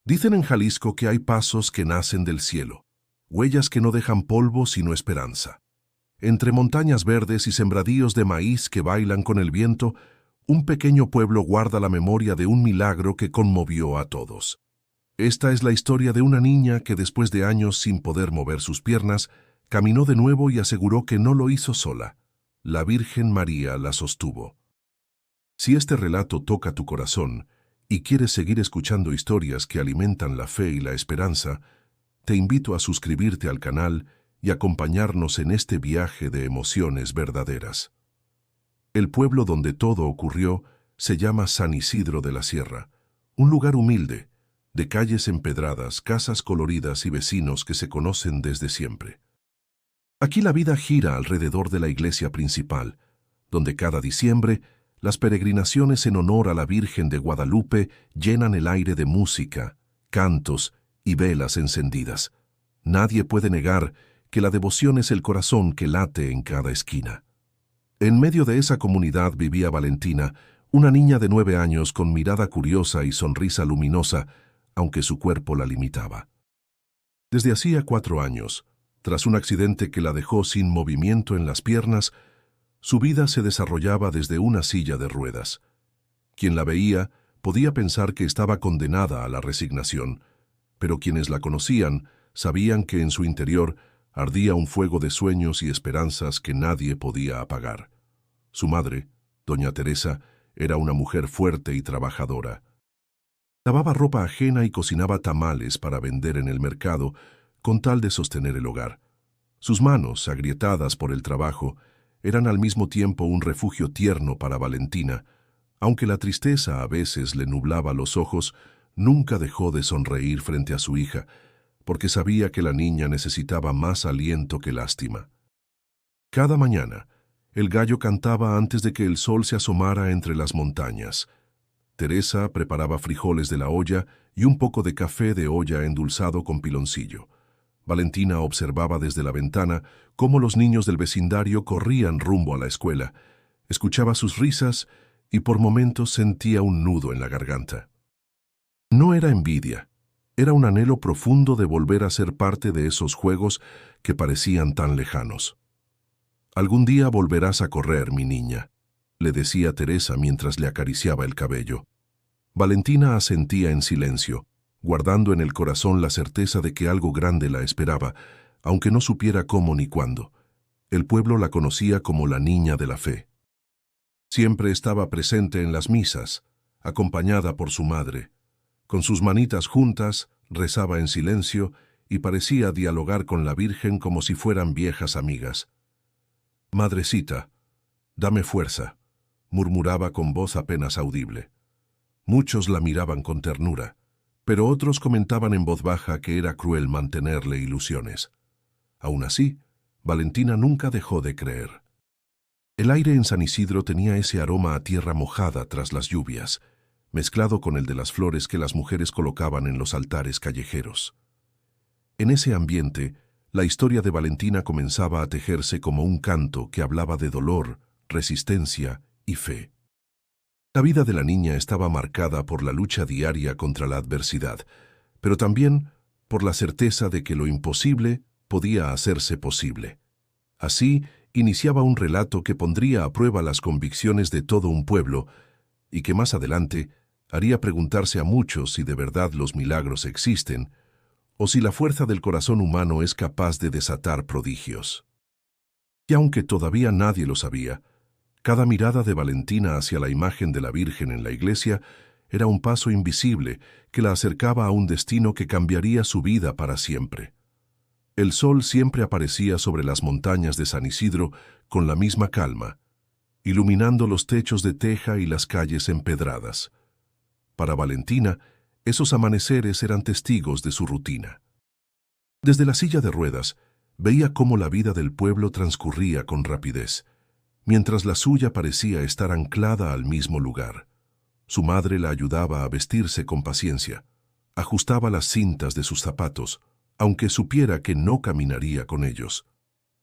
Dicen en Jalisco que hay pasos que nacen del cielo, huellas que no dejan polvo sino esperanza. Entre montañas verdes y sembradíos de maíz que bailan con el viento, un pequeño pueblo guarda la memoria de un milagro que conmovió a todos. Esta es la historia de una niña que después de años sin poder mover sus piernas, caminó de nuevo y aseguró que no lo hizo sola. La Virgen María la sostuvo. Si este relato toca tu corazón y quieres seguir escuchando historias que alimentan la fe y la esperanza, te invito a suscribirte al canal y acompañarnos en este viaje de emociones verdaderas. El pueblo donde todo ocurrió se llama San Isidro de la Sierra, un lugar humilde, de calles empedradas, casas coloridas y vecinos que se conocen desde siempre. Aquí la vida gira alrededor de la iglesia principal, donde cada diciembre las peregrinaciones en honor a la Virgen de Guadalupe llenan el aire de música, cantos y velas encendidas. Nadie puede negar que la devoción es el corazón que late en cada esquina. En medio de esa comunidad vivía Valentina, una niña de 9 años con mirada curiosa y sonrisa luminosa, aunque su cuerpo la limitaba. Desde hacía 4 años, tras un accidente que la dejó sin movimiento en las piernas, su vida se desarrollaba desde una silla de ruedas. Quien la veía podía pensar que estaba condenada a la resignación, pero quienes la conocían sabían que en su interior ardía un fuego de sueños y esperanzas que nadie podía apagar. Su madre, doña Teresa, era una mujer fuerte y trabajadora. Lavaba ropa ajena y cocinaba tamales para vender en el mercado con tal de sostener el hogar. Sus manos, agrietadas por el trabajo, eran al mismo tiempo un refugio tierno para Valentina. Aunque la tristeza a veces le nublaba los ojos, nunca dejó de sonreír frente a su hija, porque sabía que la niña necesitaba más aliento que lástima. Cada mañana, el gallo cantaba antes de que el sol se asomara entre las montañas. Teresa preparaba frijoles de la olla y un poco de café de olla endulzado con piloncillo. Valentina observaba desde la ventana cómo los niños del vecindario corrían rumbo a la escuela. Escuchaba sus risas y por momentos sentía un nudo en la garganta. No era envidia, era un anhelo profundo de volver a ser parte de esos juegos que parecían tan lejanos. «Algún día volverás a correr, mi niña», le decía Teresa mientras le acariciaba el cabello. Valentina asentía en silencio, guardando en el corazón la certeza de que algo grande la esperaba, aunque no supiera cómo ni cuándo. El pueblo la conocía como la niña de la fe. Siempre estaba presente en las misas, acompañada por su madre. Con sus manitas juntas, rezaba en silencio y parecía dialogar con la Virgen como si fueran viejas amigas. «Madrecita, dame fuerza», murmuraba con voz apenas audible. Muchos la miraban con ternura, pero otros comentaban en voz baja que era cruel mantenerle ilusiones. Aún así, Valentina nunca dejó de creer. El aire en San Isidro tenía ese aroma a tierra mojada tras las lluvias, mezclado con el de las flores que las mujeres colocaban en los altares callejeros. En ese ambiente, la historia de Valentina comenzaba a tejerse como un canto que hablaba de dolor, resistencia y fe. La vida de la niña estaba marcada por la lucha diaria contra la adversidad, pero también por la certeza de que lo imposible podía hacerse posible. Así, iniciaba un relato que pondría a prueba las convicciones de todo un pueblo y que más adelante haría preguntarse a muchos si de verdad los milagros existen o si la fuerza del corazón humano es capaz de desatar prodigios. Y aunque todavía nadie lo sabía, cada mirada de Valentina hacia la imagen de la Virgen en la iglesia era un paso invisible que la acercaba a un destino que cambiaría su vida para siempre. El sol siempre aparecía sobre las montañas de San Isidro con la misma calma, iluminando los techos de teja y las calles empedradas. Para Valentina, esos amaneceres eran testigos de su rutina. Desde la silla de ruedas, veía cómo la vida del pueblo transcurría con rapidez, mientras la suya parecía estar anclada al mismo lugar. Su madre la ayudaba a vestirse con paciencia, ajustaba las cintas de sus zapatos, aunque supiera que no caminaría con ellos.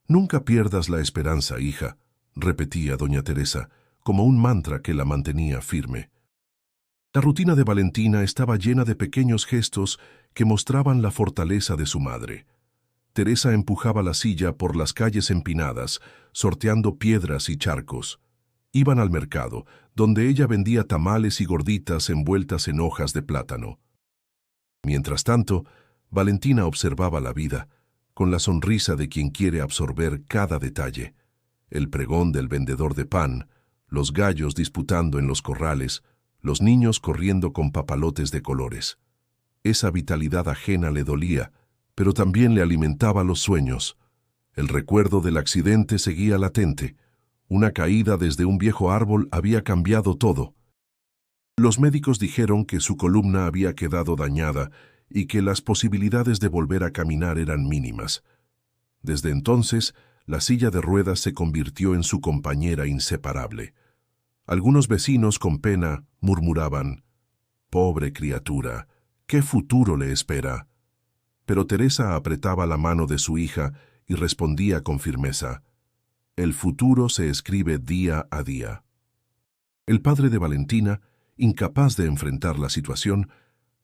«Nunca pierdas la esperanza, hija», repetía doña Teresa, como un mantra que la mantenía firme. La rutina de Valentina estaba llena de pequeños gestos que mostraban la fortaleza de su madre. Teresa empujaba la silla por las calles empinadas, sorteando piedras y charcos. Iban al mercado, donde ella vendía tamales y gorditas envueltas en hojas de plátano. Mientras tanto, Valentina observaba la vida, con la sonrisa de quien quiere absorber cada detalle. El pregón del vendedor de pan, los gallos disputando en los corrales, los niños corriendo con papalotes de colores. Esa vitalidad ajena le dolía, pero también le alimentaba los sueños. El recuerdo del accidente seguía latente. Una caída desde un viejo árbol había cambiado todo. Los médicos dijeron que su columna había quedado dañada y que las posibilidades de volver a caminar eran mínimas. Desde entonces, la silla de ruedas se convirtió en su compañera inseparable. Algunos vecinos con pena murmuraban: «Pobre criatura, ¿qué futuro le espera?». Pero Teresa apretaba la mano de su hija y respondía con firmeza: «El futuro se escribe día a día». El padre de Valentina, incapaz de enfrentar la situación,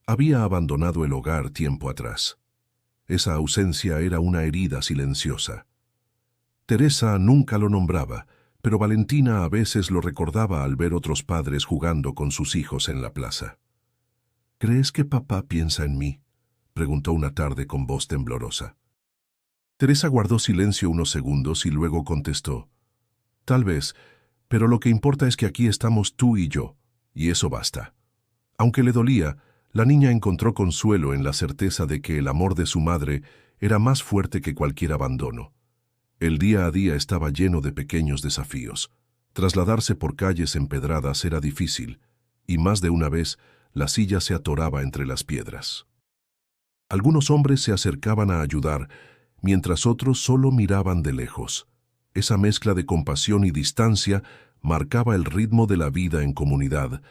había abandonado el hogar tiempo atrás. Esa ausencia era una herida silenciosa. Teresa nunca lo nombraba, pero Valentina a veces lo recordaba al ver otros padres jugando con sus hijos en la plaza. «¿Crees que papá piensa en mí?», preguntó una tarde con voz temblorosa. Teresa guardó silencio unos segundos y luego contestó: «Tal vez, pero lo que importa es que aquí estamos tú y yo, y eso basta». Aunque le dolía, la niña encontró consuelo en la certeza de que el amor de su madre era más fuerte que cualquier abandono. El día a día estaba lleno de pequeños desafíos. Trasladarse por calles empedradas era difícil, y más de una vez la silla se atoraba entre las piedras. Algunos hombres se acercaban a ayudar, mientras otros solo miraban de lejos. Esa mezcla de compasión y distancia marcaba el ritmo de la vida en comunidad.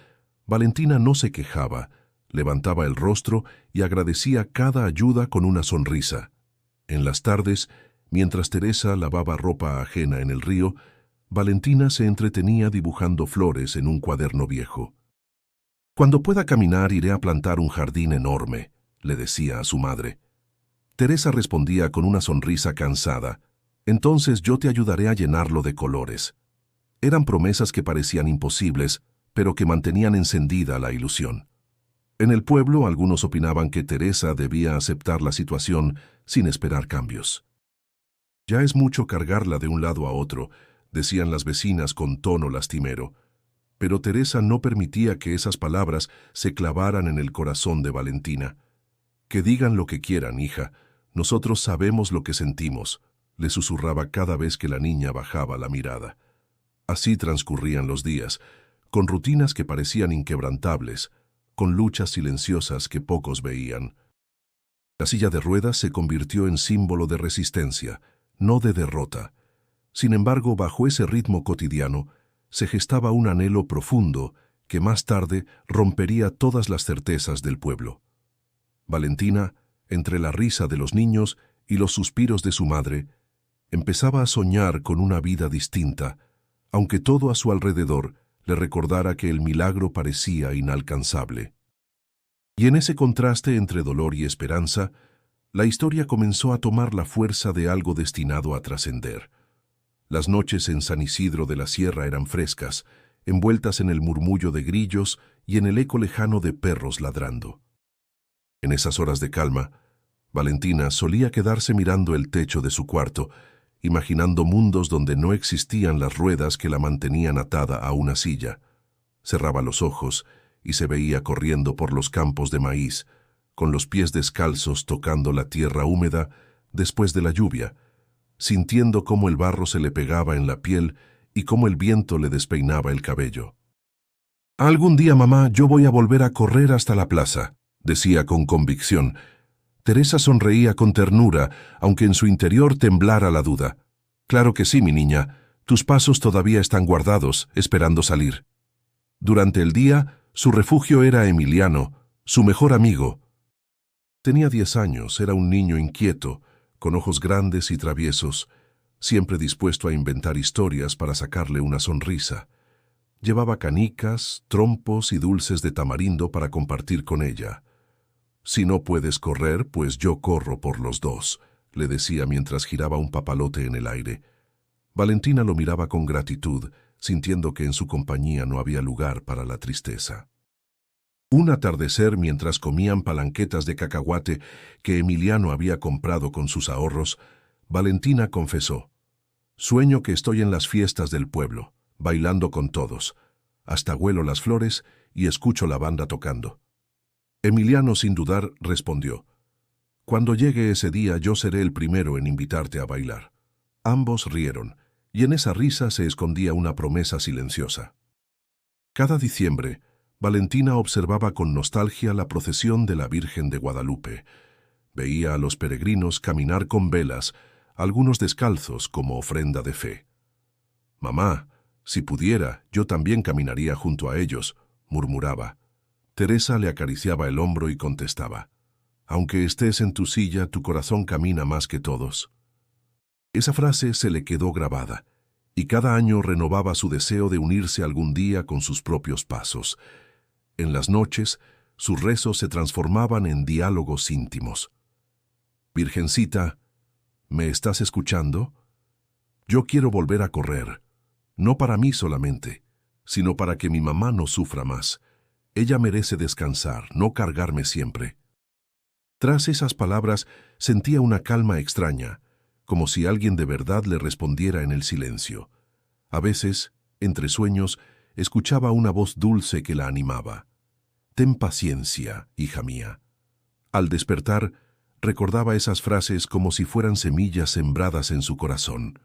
Valentina no se quejaba, levantaba el rostro y agradecía cada ayuda con una sonrisa. En las tardes, mientras Teresa lavaba ropa ajena en el río, Valentina se entretenía dibujando flores en un cuaderno viejo. «Cuando pueda caminar iré a plantar un jardín enorme», le decía a su madre. Teresa respondía con una sonrisa cansada: «Entonces yo te ayudaré a llenarlo de colores». Eran promesas que parecían imposibles, pero que mantenían encendida la ilusión. En el pueblo, algunos opinaban que Teresa debía aceptar la situación sin esperar cambios. «Ya es mucho cargarla de un lado a otro», decían las vecinas con tono lastimero. Pero Teresa no permitía que esas palabras se clavaran en el corazón de Valentina. «Que digan lo que quieran, hija, nosotros sabemos lo que sentimos», le susurraba cada vez que la niña bajaba la mirada. Así transcurrían los días, con rutinas que parecían inquebrantables, con luchas silenciosas que pocos veían. La silla de ruedas se convirtió en símbolo de resistencia, no de derrota. Sin embargo, bajo ese ritmo cotidiano, se gestaba un anhelo profundo que más tarde rompería todas las certezas del pueblo. Valentina, entre la risa de los niños y los suspiros de su madre, empezaba a soñar con una vida distinta, aunque todo a su alrededor le recordara que el milagro parecía inalcanzable. Y en ese contraste entre dolor y esperanza, la historia comenzó a tomar la fuerza de algo destinado a trascender. Las noches en San Isidro de la Sierra eran frescas, envueltas en el murmullo de grillos y en el eco lejano de perros ladrando. En esas horas de calma, Valentina solía quedarse mirando el techo de su cuarto, imaginando mundos donde no existían las ruedas que la mantenían atada a una silla. Cerraba los ojos y se veía corriendo por los campos de maíz, con los pies descalzos tocando la tierra húmeda después de la lluvia, sintiendo cómo el barro se le pegaba en la piel y cómo el viento le despeinaba el cabello. «Algún día, mamá, yo voy a volver a correr hasta la plaza», decía con convicción. Teresa sonreía con ternura, aunque en su interior temblara la duda. «Claro que sí, mi niña. Tus pasos todavía están guardados, esperando salir». Durante el día, su refugio era Emiliano, su mejor amigo. Tenía 10 años, era un niño inquieto, con ojos grandes y traviesos, siempre dispuesto a inventar historias para sacarle una sonrisa. Llevaba canicas, trompos y dulces de tamarindo para compartir con ella. «Si no puedes correr, pues yo corro por los dos», le decía mientras giraba un papalote en el aire. Valentina lo miraba con gratitud, sintiendo que en su compañía no había lugar para la tristeza. Un atardecer, mientras comían palanquetas de cacahuate que Emiliano había comprado con sus ahorros, Valentina confesó: «Sueño que estoy en las fiestas del pueblo, bailando con todos. Hasta huelo las flores y escucho la banda tocando». Emiliano, sin dudar, respondió: «Cuando llegue ese día yo seré el primero en invitarte a bailar». Ambos rieron, y en esa risa se escondía una promesa silenciosa. Cada diciembre, Valentina observaba con nostalgia la procesión de la Virgen de Guadalupe. Veía a los peregrinos caminar con velas, algunos descalzos como ofrenda de fe. «Mamá, si pudiera, yo también caminaría junto a ellos», murmuraba. Teresa le acariciaba el hombro y contestaba: «Aunque estés en tu silla, tu corazón camina más que todos». Esa frase se le quedó grabada, y cada año renovaba su deseo de unirse algún día con sus propios pasos. En las noches, sus rezos se transformaban en diálogos íntimos. «Virgencita, ¿me estás escuchando? Yo quiero volver a correr, no para mí solamente, sino para que mi mamá no sufra más. Ella merece descansar, no cargarme siempre». Tras esas palabras sentía una calma extraña, como si alguien de verdad le respondiera en el silencio. A veces, entre sueños, escuchaba una voz dulce que la animaba: «Ten paciencia, hija mía». Al despertar, recordaba esas frases como si fueran semillas sembradas en su corazón.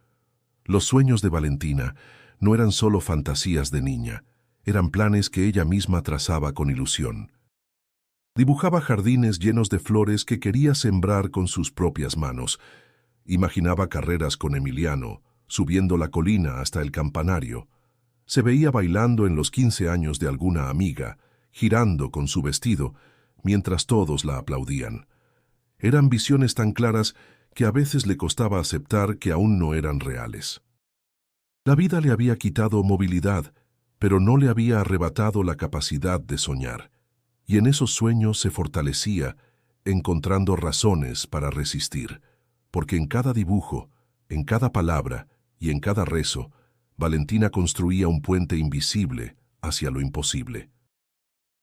Los sueños de Valentina no eran solo fantasías de niña, eran planes que ella misma trazaba con ilusión. Dibujaba jardines llenos de flores que quería sembrar con sus propias manos. Imaginaba carreras con Emiliano, subiendo la colina hasta el campanario. Se veía bailando en los 15 años de alguna amiga, girando con su vestido, mientras todos la aplaudían. Eran visiones tan claras que a veces le costaba aceptar que aún no eran reales. La vida le había quitado movilidad, pero no le había arrebatado la capacidad de soñar, y en esos sueños se fortalecía, encontrando razones para resistir, porque en cada dibujo, en cada palabra y en cada rezo, Valentina construía un puente invisible hacia lo imposible.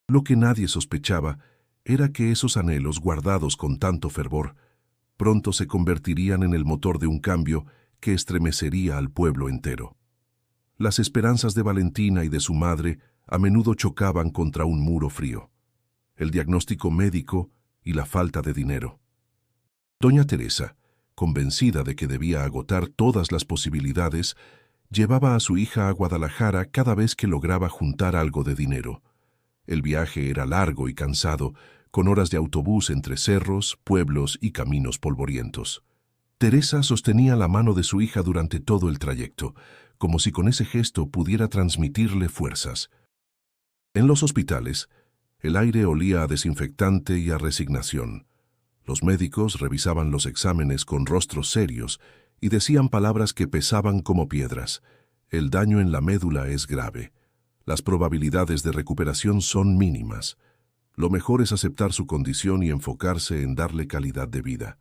Lo que nadie sospechaba era que esos anhelos guardados con tanto fervor pronto se convertirían en el motor de un cambio que estremecería al pueblo entero. Las esperanzas de Valentina y de su madre a menudo chocaban contra un muro frío: el diagnóstico médico y la falta de dinero. Doña Teresa, convencida de que debía agotar todas las posibilidades, llevaba a su hija a Guadalajara cada vez que lograba juntar algo de dinero. El viaje era largo y cansado, con horas de autobús entre cerros, pueblos y caminos polvorientos. Teresa sostenía la mano de su hija durante todo el trayecto, como si con ese gesto pudiera transmitirle fuerzas. En los hospitales, el aire olía a desinfectante y a resignación. Los médicos revisaban los exámenes con rostros serios y decían palabras que pesaban como piedras: «El daño en la médula es grave. Las probabilidades de recuperación son mínimas. Lo mejor es aceptar su condición y enfocarse en darle calidad de vida».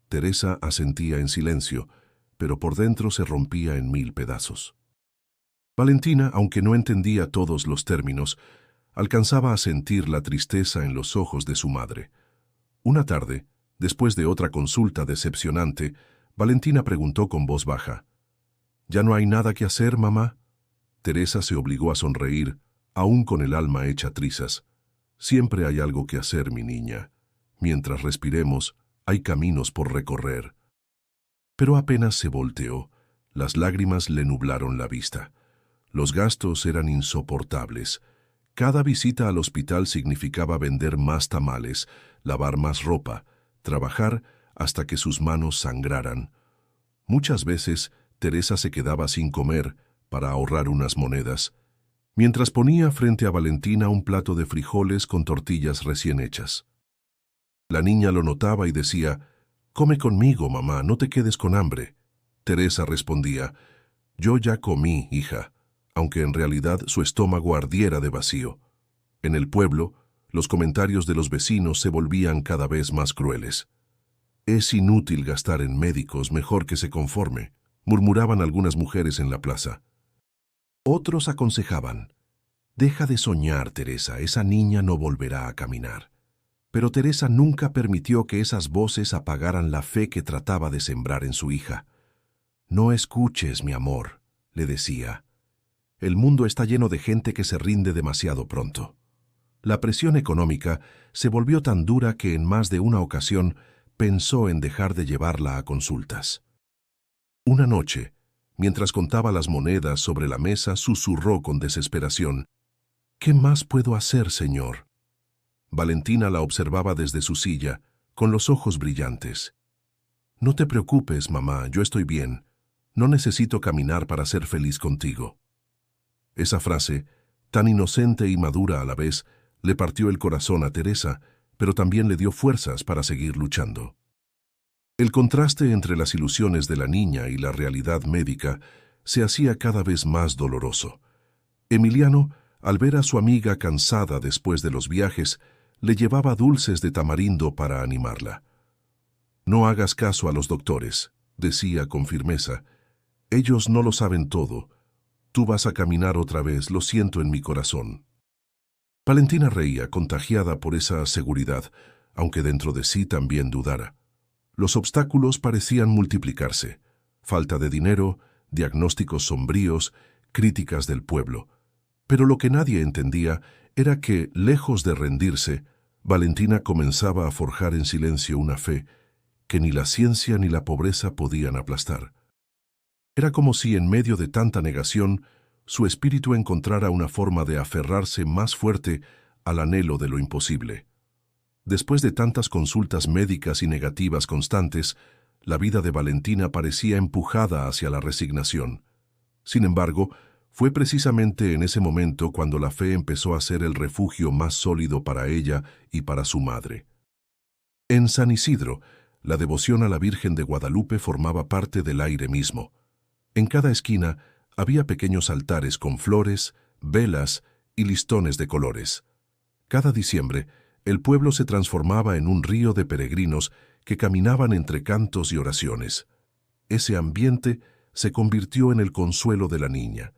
Teresa asentía en silencio, pero por dentro se rompía en 1000 pedazos. Valentina, aunque no entendía todos los términos, alcanzaba a sentir la tristeza en los ojos de su madre. Una tarde, después de otra consulta decepcionante, Valentina preguntó con voz baja: «¿Ya no hay nada que hacer, mamá?». Teresa se obligó a sonreír, aún con el alma hecha trizas. «Siempre hay algo que hacer, mi niña. Mientras respiremos, hay caminos por recorrer». Pero apenas se volteó, las lágrimas le nublaron la vista. Los gastos eran insoportables. Cada visita al hospital significaba vender más tamales, lavar más ropa, trabajar hasta que sus manos sangraran. Muchas veces Teresa se quedaba sin comer para ahorrar unas monedas, mientras ponía frente a Valentina un plato de frijoles con tortillas recién hechas. La niña lo notaba y decía: «Come conmigo, mamá, no te quedes con hambre». Teresa respondía: «Yo ya comí, hija, aunque en realidad su estómago ardiera de vacío. En el pueblo, los comentarios de los vecinos se volvían cada vez más crueles. «Es inútil gastar en médicos, mejor que se conforme», murmuraban algunas mujeres en la plaza. Otros aconsejaban: «Deja de soñar, Teresa, esa niña no volverá a caminar». Pero Teresa nunca permitió que esas voces apagaran la fe que trataba de sembrar en su hija. «No escuches, mi amor», le decía. «El mundo está lleno de gente que se rinde demasiado pronto». La presión económica se volvió tan dura que en más de una ocasión pensó en dejar de llevarla a consultas. Una noche, mientras contaba las monedas sobre la mesa, susurró con desesperación: «¿Qué más puedo hacer, señor?». Valentina la observaba desde su silla, con los ojos brillantes. «No te preocupes, mamá, yo estoy bien. No necesito caminar para ser feliz contigo». Esa frase, tan inocente y madura a la vez, le partió el corazón a Teresa, pero también le dio fuerzas para seguir luchando. El contraste entre las ilusiones de la niña y la realidad médica se hacía cada vez más doloroso. Emiliano, al ver a su amiga cansada después de los viajes, le llevaba dulces de tamarindo para animarla. «No hagas caso a los doctores», decía con firmeza. «Ellos no lo saben todo. Tú vas a caminar otra vez, lo siento en mi corazón». Valentina reía, contagiada por esa seguridad, aunque dentro de sí también dudara. Los obstáculos parecían multiplicarse: falta de dinero, diagnósticos sombríos, críticas del pueblo. Pero lo que nadie entendía era que, lejos de rendirse, Valentina comenzaba a forjar en silencio una fe que ni la ciencia ni la pobreza podían aplastar. Era como si en medio de tanta negación su espíritu encontrara una forma de aferrarse más fuerte al anhelo de lo imposible. Después de tantas consultas médicas y negativas constantes, la vida de Valentina parecía empujada hacia la resignación. Sin embargo, fue precisamente en ese momento cuando la fe empezó a ser el refugio más sólido para ella y para su madre. En San Isidro, la devoción a la Virgen de Guadalupe formaba parte del aire mismo. En cada esquina había pequeños altares con flores, velas y listones de colores. Cada diciembre, el pueblo se transformaba en un río de peregrinos que caminaban entre cantos y oraciones. Ese ambiente se convirtió en el consuelo de la niña.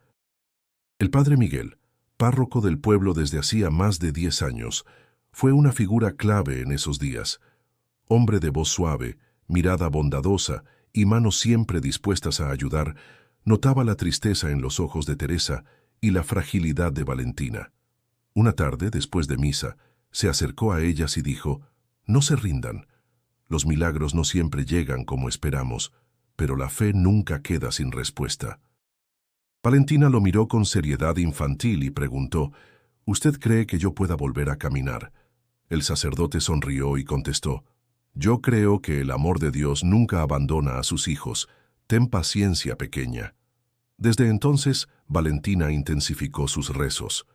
El padre Miguel, párroco del pueblo desde hacía más de 10 años, fue una figura clave en esos días. Hombre de voz suave, mirada bondadosa y manos siempre dispuestas a ayudar, notaba la tristeza en los ojos de Teresa y la fragilidad de Valentina. Una tarde, después de misa, se acercó a ellas y dijo: «No se rindan. Los milagros no siempre llegan como esperamos, pero la fe nunca queda sin respuesta». Valentina lo miró con seriedad infantil y preguntó: «¿Usted cree que yo pueda volver a caminar?». El sacerdote sonrió y contestó: «Yo creo que el amor de Dios nunca abandona a sus hijos. Ten paciencia, pequeña». Desde entonces, Valentina intensificó sus rezos.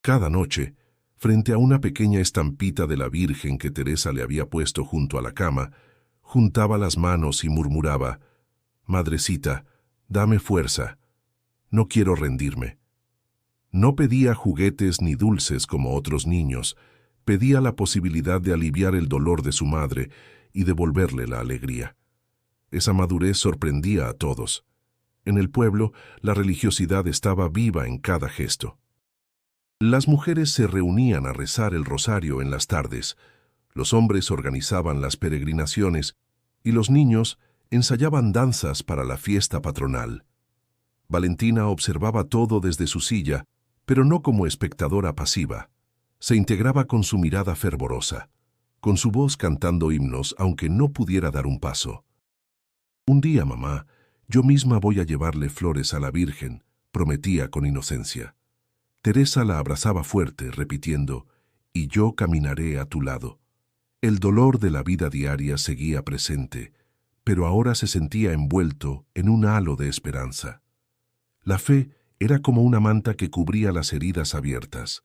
Cada noche, frente a una pequeña estampita de la Virgen que Teresa le había puesto junto a la cama, juntaba las manos y murmuraba: «Madrecita, dame fuerza. No quiero rendirme». No pedía juguetes ni dulces como otros niños, pedía la posibilidad de aliviar el dolor de su madre y devolverle la alegría. Esa madurez sorprendía a todos. En el pueblo, la religiosidad estaba viva en cada gesto. Las mujeres se reunían a rezar el rosario en las tardes, los hombres organizaban las peregrinaciones y los niños ensayaban danzas para la fiesta patronal. Valentina observaba todo desde su silla, pero no como espectadora pasiva. Se integraba con su mirada fervorosa, con su voz cantando himnos aunque no pudiera dar un paso. «Un día, mamá, yo misma voy a llevarle flores a la Virgen», prometía con inocencia. Teresa la abrazaba fuerte, repitiendo: «Y yo caminaré a tu lado». El dolor de la vida diaria seguía presente, pero ahora se sentía envuelto en un halo de esperanza. La fe era como una manta que cubría las heridas abiertas.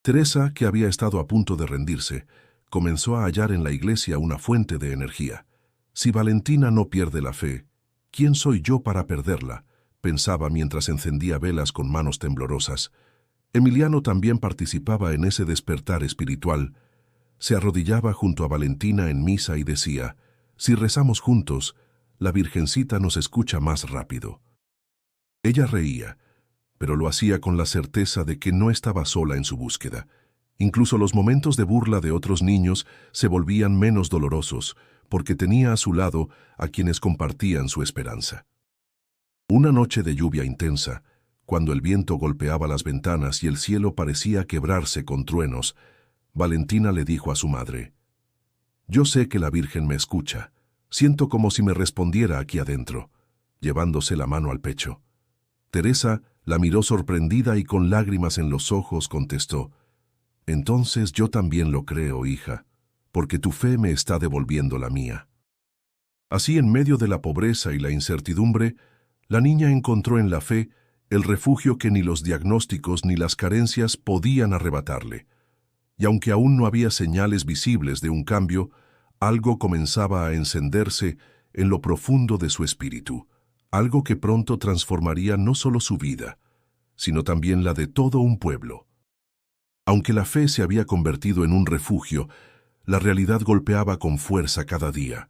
Teresa, que había estado a punto de rendirse, comenzó a hallar en la iglesia una fuente de energía. «Si Valentina no pierde la fe, ¿quién soy yo para perderla?», pensaba mientras encendía velas con manos temblorosas. Emiliano también participaba en ese despertar espiritual. Se arrodillaba junto a Valentina en misa y decía: «Si rezamos juntos, la Virgencita nos escucha más rápido». Ella reía, pero lo hacía con la certeza de que no estaba sola en su búsqueda. Incluso los momentos de burla de otros niños se volvían menos dolorosos, porque tenía a su lado a quienes compartían su esperanza. Una noche de lluvia intensa, cuando el viento golpeaba las ventanas y el cielo parecía quebrarse con truenos, Valentina le dijo a su madre: «Yo sé que la Virgen me escucha. Siento como si me respondiera aquí adentro», llevándose la mano al pecho. Teresa la miró sorprendida y con lágrimas en los ojos contestó: «Entonces yo también lo creo, hija, porque tu fe me está devolviendo la mía». Así, en medio de la pobreza y la incertidumbre, la niña encontró en la fe el refugio que ni los diagnósticos ni las carencias podían arrebatarle. Y aunque aún no había señales visibles de un cambio, algo comenzaba a encenderse en lo profundo de su espíritu, algo que pronto transformaría no solo su vida, sino también la de todo un pueblo. Aunque la fe se había convertido en un refugio, la realidad golpeaba con fuerza cada día.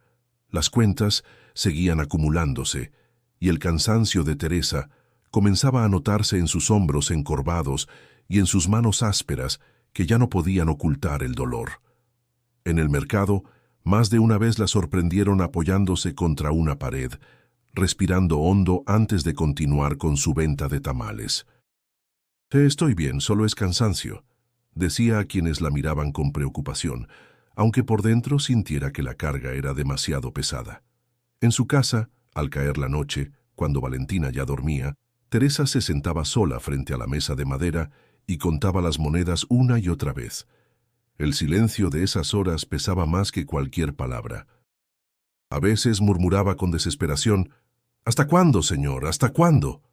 Las cuentas seguían acumulándose, y el cansancio de Teresa comenzaba a notarse en sus hombros encorvados y en sus manos ásperas que ya no podían ocultar el dolor. En el mercado, más de una vez la sorprendieron apoyándose contra una pared, respirando hondo antes de continuar con su venta de tamales. «Estoy bien, solo es cansancio», decía a quienes la miraban con preocupación, aunque por dentro sintiera que la carga era demasiado pesada. En su casa, al caer la noche, cuando Valentina ya dormía, Teresa se sentaba sola frente a la mesa de madera y contaba las monedas una y otra vez. El silencio de esas horas pesaba más que cualquier palabra. A veces murmuraba con desesperación: «¿Hasta cuándo, Señor? ¿Hasta cuándo?».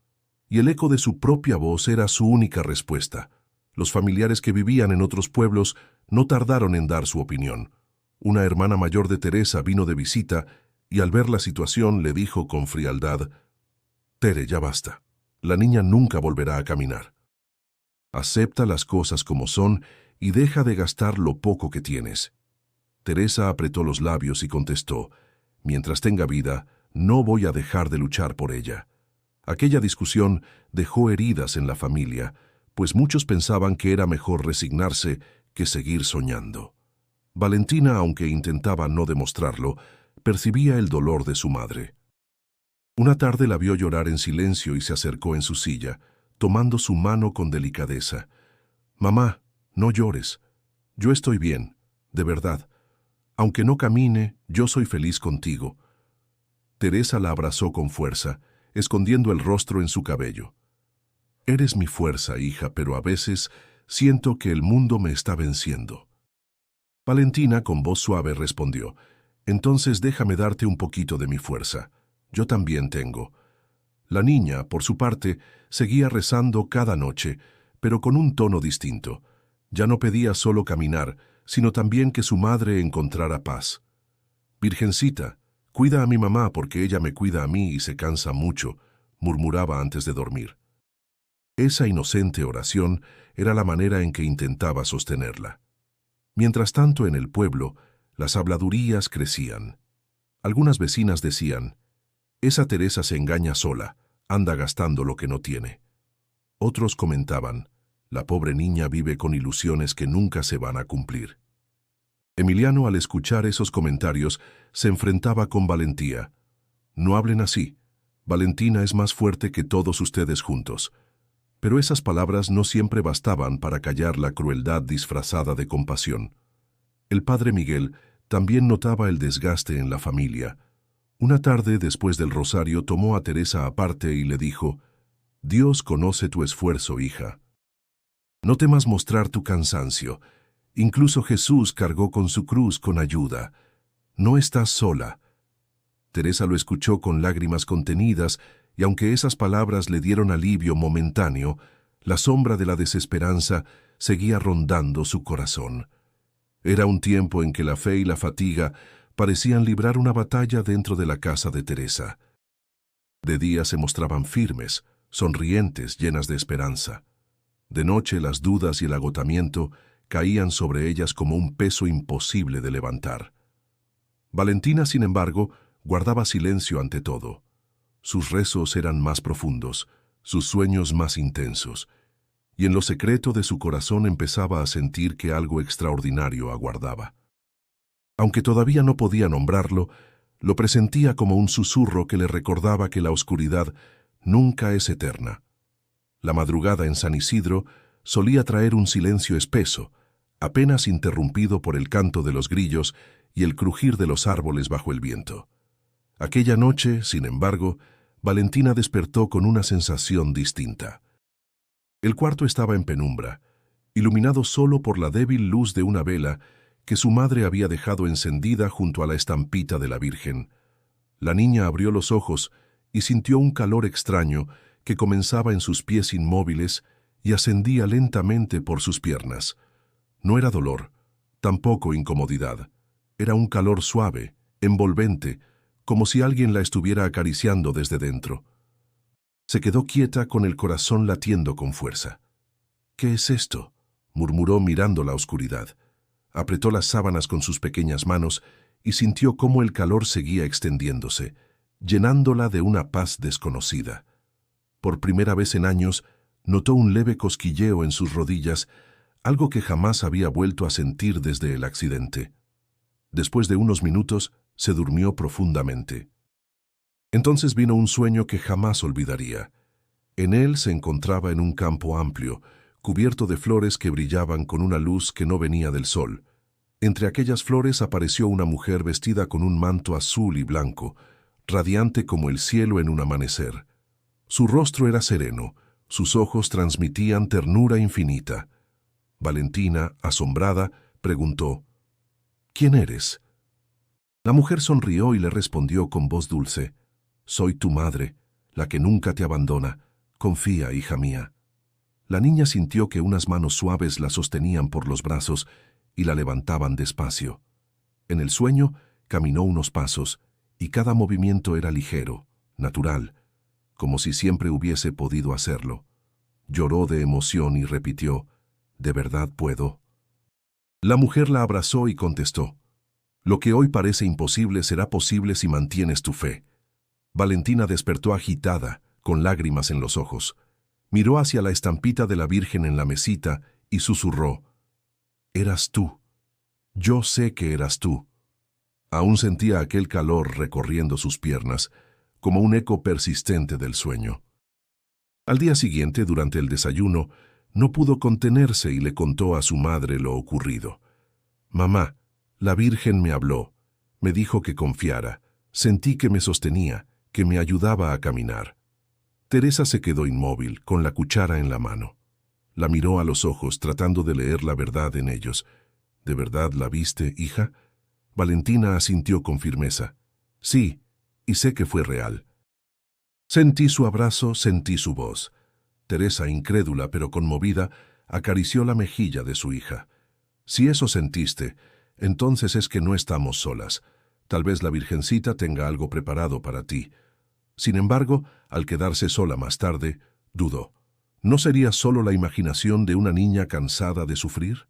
Y el eco de su propia voz era su única respuesta. Los familiares que vivían en otros pueblos no tardaron en dar su opinión. Una hermana mayor de Teresa vino de visita y al ver la situación le dijo con frialdad: «Tere, ya basta. La niña nunca volverá a caminar. Acepta las cosas como son y deja de gastar lo poco que tienes». Teresa apretó los labios y contestó: «Mientras tenga vida, no voy a dejar de luchar por ella». Aquella discusión dejó heridas en la familia, pues muchos pensaban que era mejor resignarse que seguir soñando. Valentina, aunque intentaba no demostrarlo, percibía el dolor de su madre. Una tarde la vio llorar en silencio y se acercó en su silla, tomando su mano con delicadeza. «Mamá, no llores. Yo estoy bien, de verdad. Aunque no camine, yo soy feliz contigo». Teresa la abrazó con fuerza, escondiendo el rostro en su cabello. «Eres mi fuerza, hija, pero a veces siento que el mundo me está venciendo». Valentina, con voz suave, respondió: «Entonces déjame darte un poquito de mi fuerza. Yo también tengo». La niña, por su parte, seguía rezando cada noche, pero con un tono distinto. Ya no pedía solo caminar, sino también que su madre encontrara paz. «Virgencita, cuida a mi mamá porque ella me cuida a mí y se cansa mucho», murmuraba antes de dormir. Esa inocente oración era la manera en que intentaba sostenerla. Mientras tanto, en el pueblo, las habladurías crecían. Algunas vecinas decían: «Esa Teresa se engaña sola, anda gastando lo que no tiene». Otros comentaban: «La pobre niña vive con ilusiones que nunca se van a cumplir». Emiliano, al escuchar esos comentarios, se enfrentaba con valentía. «No hablen así. Valentina es más fuerte que todos ustedes juntos». Pero esas palabras no siempre bastaban para callar la crueldad disfrazada de compasión. El padre Miguel también notaba el desgaste en la familia. Una tarde, después del rosario, tomó a Teresa aparte y le dijo: «Dios conoce tu esfuerzo, hija. No temas mostrar tu cansancio. Incluso Jesús cargó con su cruz con ayuda. No estás sola». Teresa lo escuchó con lágrimas contenidas, y aunque esas palabras le dieron alivio momentáneo, la sombra de la desesperanza seguía rondando su corazón. Era un tiempo en que la fe y la fatiga parecían librar una batalla dentro de la casa de Teresa. De día se mostraban firmes, sonrientes, llenas de esperanza. De noche las dudas y el agotamiento caían sobre ellas como un peso imposible de levantar. Valentina, sin embargo, guardaba silencio ante todo. Sus rezos eran más profundos, sus sueños más intensos, y en lo secreto de su corazón empezaba a sentir que algo extraordinario aguardaba. Aunque todavía no podía nombrarlo, lo presentía como un susurro que le recordaba que la oscuridad nunca es eterna. La madrugada en San Isidro solía traer un silencio espeso, apenas interrumpido por el canto de los grillos y el crujir de los árboles bajo el viento. Aquella noche, sin embargo, Valentina despertó con una sensación distinta. El cuarto estaba en penumbra, iluminado solo por la débil luz de una vela que su madre había dejado encendida junto a la estampita de la Virgen. La niña abrió los ojos y sintió un calor extraño que comenzaba en sus pies inmóviles y ascendía lentamente por sus piernas. No era dolor, tampoco incomodidad. Era un calor suave, envolvente, como si alguien la estuviera acariciando desde dentro. Se quedó quieta con el corazón latiendo con fuerza. «¿Qué es esto?», murmuró mirando la oscuridad. Apretó las sábanas con sus pequeñas manos y sintió cómo el calor seguía extendiéndose, llenándola de una paz desconocida. Por primera vez en años, notó un leve cosquilleo en sus rodillas, algo que jamás había vuelto a sentir desde el accidente. Después de unos minutos, se durmió profundamente. Entonces vino un sueño que jamás olvidaría. En él se encontraba en un campo amplio, cubierto de flores que brillaban con una luz que no venía del sol. Entre aquellas flores apareció una mujer vestida con un manto azul y blanco, radiante como el cielo en un amanecer. Su rostro era sereno, sus ojos transmitían ternura infinita. Valentina, asombrada, preguntó: «¿Quién eres?». La mujer sonrió y le respondió con voz dulce: «Soy tu madre, la que nunca te abandona. Confía, hija mía». La niña sintió que unas manos suaves la sostenían por los brazos y la levantaban despacio. En el sueño caminó unos pasos y cada movimiento era ligero, natural, como si siempre hubiese podido hacerlo. Lloró de emoción y repitió: «¿De verdad puedo?». La mujer la abrazó y contestó: «Lo que hoy parece imposible será posible si mantienes tu fe». Valentina despertó agitada, con lágrimas en los ojos. Miró hacia la estampita de la Virgen en la mesita y susurró: «Eras tú. Yo sé que eras tú». Aún sentía aquel calor recorriendo sus piernas, como un eco persistente del sueño. Al día siguiente, durante el desayuno, no pudo contenerse y le contó a su madre lo ocurrido. «Mamá, la Virgen me habló, me dijo que confiara, sentí que me sostenía, que me ayudaba a caminar». Teresa se quedó inmóvil, con la cuchara en la mano. La miró a los ojos, tratando de leer la verdad en ellos. «¿De verdad la viste, hija?». Valentina asintió con firmeza. «Sí, y sé que fue real». Sentí su abrazo, sentí su voz. Teresa, incrédula pero conmovida, acarició la mejilla de su hija. «Si eso sentiste, entonces es que no estamos solas. Tal vez la Virgencita tenga algo preparado para ti». Sin embargo, al quedarse sola más tarde, dudó. ¿No sería solo la imaginación de una niña cansada de sufrir?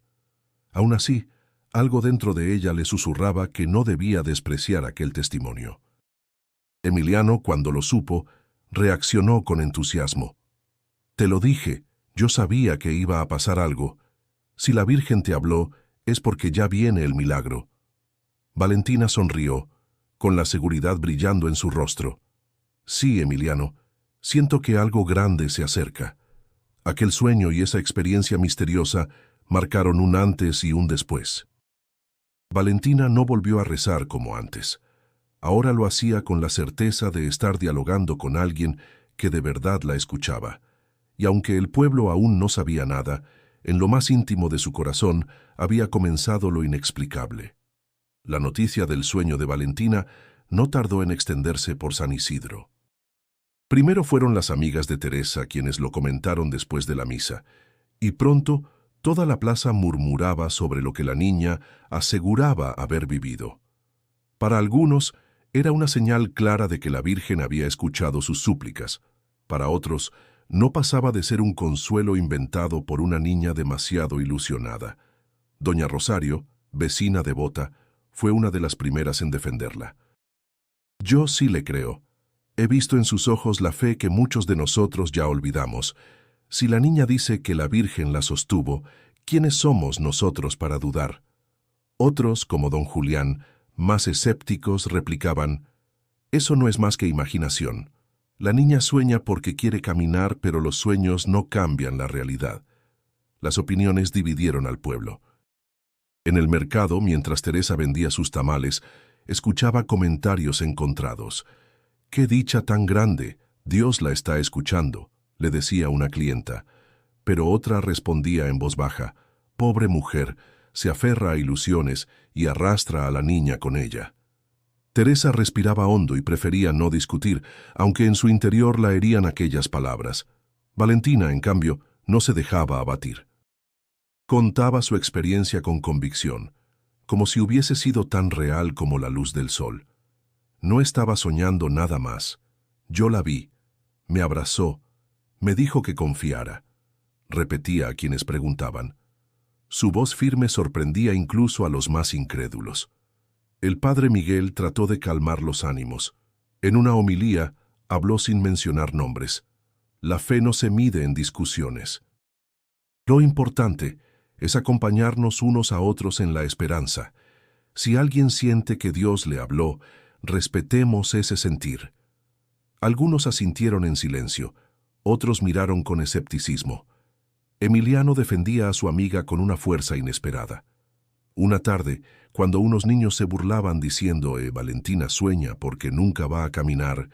Aún así, algo dentro de ella le susurraba que no debía despreciar aquel testimonio. Emiliano, cuando lo supo, reaccionó con entusiasmo. «Te lo dije, yo sabía que iba a pasar algo. Si la Virgen te habló, es porque ya viene el milagro». Valentina sonrió, con la seguridad brillando en su rostro. «Sí, Emiliano, siento que algo grande se acerca». Aquel sueño y esa experiencia misteriosa marcaron un antes y un después. Valentina no volvió a rezar como antes. Ahora lo hacía con la certeza de estar dialogando con alguien que de verdad la escuchaba. Y aunque el pueblo aún no sabía nada, en lo más íntimo de su corazón había comenzado lo inexplicable. La noticia del sueño de Valentina no tardó en extenderse por San Isidro. Primero fueron las amigas de Teresa quienes lo comentaron después de la misa, y pronto toda la plaza murmuraba sobre lo que la niña aseguraba haber vivido. Para algunos, Era una señal clara de que la Virgen había escuchado sus súplicas. Para otros, no pasaba de ser un consuelo inventado por una niña demasiado ilusionada. Doña Rosario, vecina devota, fue una de las primeras en defenderla. Yo sí le creo. He visto en sus ojos la fe que muchos de nosotros ya olvidamos. Si la niña dice que la Virgen la sostuvo, ¿quiénes somos nosotros para dudar? Otros, como don Julián, más escépticos, replicaban: «Eso no es más que imaginación. La niña sueña porque quiere caminar, pero los sueños no cambian la realidad». Las opiniones dividieron al pueblo. En el mercado, mientras Teresa vendía sus tamales, escuchaba comentarios encontrados. «¡Qué dicha tan grande! Dios la está escuchando», le decía una clienta. Pero otra respondía en voz baja: «Pobre mujer, se aferra a ilusiones y arrastra a la niña con ella». Teresa respiraba hondo y prefería no discutir, aunque en su interior la herían aquellas palabras. Valentina, en cambio, no se dejaba abatir. Contaba su experiencia con convicción, como si hubiese sido tan real como la luz del sol. No estaba soñando nada más. Yo la vi, me abrazó, me dijo que confiara. Repetía a quienes preguntaban. Su voz firme sorprendía incluso a los más incrédulos. El padre Miguel trató de calmar los ánimos. En una homilía habló sin mencionar nombres. La fe no se mide en discusiones. Lo importante es acompañarnos unos a otros en la esperanza. Si alguien siente que Dios le habló, respetemos ese sentir. Algunos asintieron en silencio, otros miraron con escepticismo. Emiliano defendía a su amiga con una fuerza inesperada. Una tarde, cuando unos niños se burlaban diciendo «Valentina sueña porque nunca va a caminar»,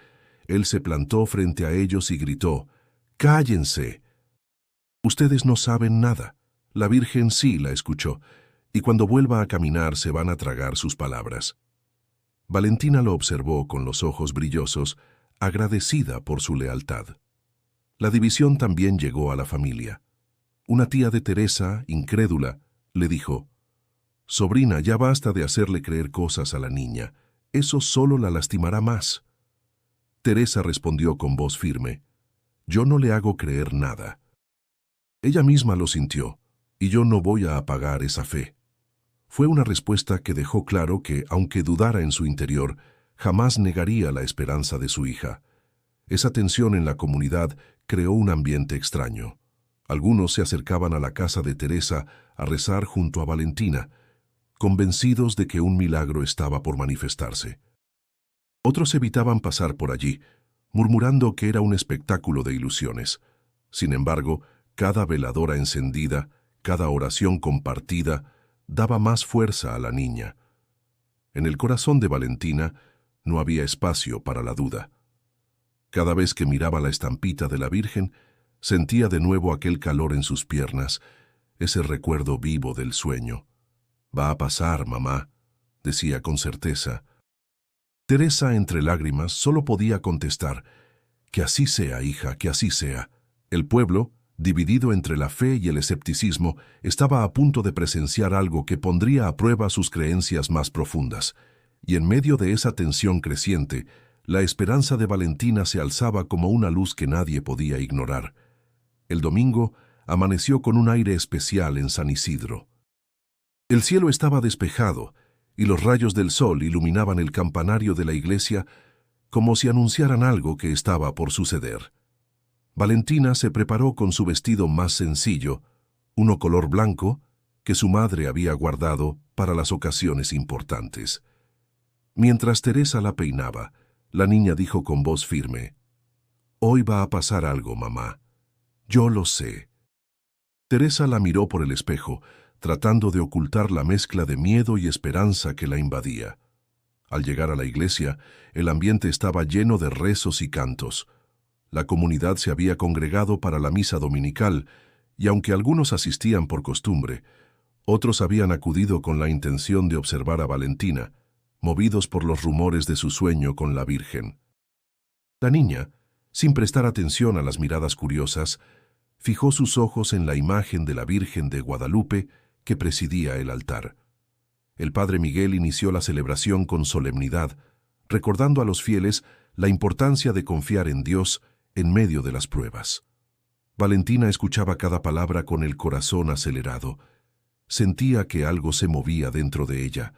él se plantó frente a ellos y gritó: «¡Cállense! Ustedes no saben nada. La Virgen sí la escuchó, y cuando vuelva a caminar se van a tragar sus palabras». Valentina lo observó con los ojos brillosos, agradecida por su lealtad. La división también llegó a la familia. Una tía de Teresa, incrédula, le dijo: «Sobrina, ya basta de hacerle creer cosas a la niña. Eso solo la lastimará más». Teresa respondió con voz firme: «Yo no le hago creer nada. Ella misma lo sintió, y yo no voy a apagar esa fe». Fue una respuesta que dejó claro que, aunque dudara en su interior, jamás negaría la esperanza de su hija. Esa tensión en la comunidad creó un ambiente extraño. Algunos se acercaban a la casa de Teresa a rezar junto a Valentina, convencidos de que un milagro estaba por manifestarse. Otros evitaban pasar por allí, murmurando que era un espectáculo de ilusiones. Sin embargo, cada veladora encendida, cada oración compartida, daba más fuerza a la niña. En el corazón de Valentina no había espacio para la duda. Cada vez que miraba la estampita de la Virgen, sentía de nuevo aquel calor en sus piernas, ese recuerdo vivo del sueño. «Va a pasar, mamá», decía con certeza. Teresa, entre lágrimas, solo podía contestar: «Que así sea, hija, que así sea». El pueblo, dividido entre la fe y el escepticismo, estaba a punto de presenciar algo que pondría a prueba sus creencias más profundas. Y en medio de esa tensión creciente, la esperanza de Valentina se alzaba como una luz que nadie podía ignorar. El domingo amaneció con un aire especial en San Isidro. El cielo estaba despejado, y los rayos del sol iluminaban el campanario de la iglesia como si anunciaran algo que estaba por suceder. Valentina se preparó con su vestido más sencillo, uno color blanco, que su madre había guardado para las ocasiones importantes. Mientras Teresa la peinaba, la niña dijo con voz firme: «Hoy va a pasar algo, mamá. Yo lo sé». Teresa la miró por el espejo, tratando de ocultar la mezcla de miedo y esperanza que la invadía. Al llegar a la iglesia, el ambiente estaba lleno de rezos y cantos. La comunidad se había congregado para la misa dominical, y aunque algunos asistían por costumbre, otros habían acudido con la intención de observar a Valentina, movidos por los rumores de su sueño con la Virgen. La niña, sin prestar atención a las miradas curiosas, fijó sus ojos en la imagen de la Virgen de Guadalupe que presidía el altar. El padre Miguel inició la celebración con solemnidad, recordando a los fieles la importancia de confiar en Dios en medio de las pruebas. Valentina escuchaba cada palabra con el corazón acelerado. Sentía que algo se movía dentro de ella,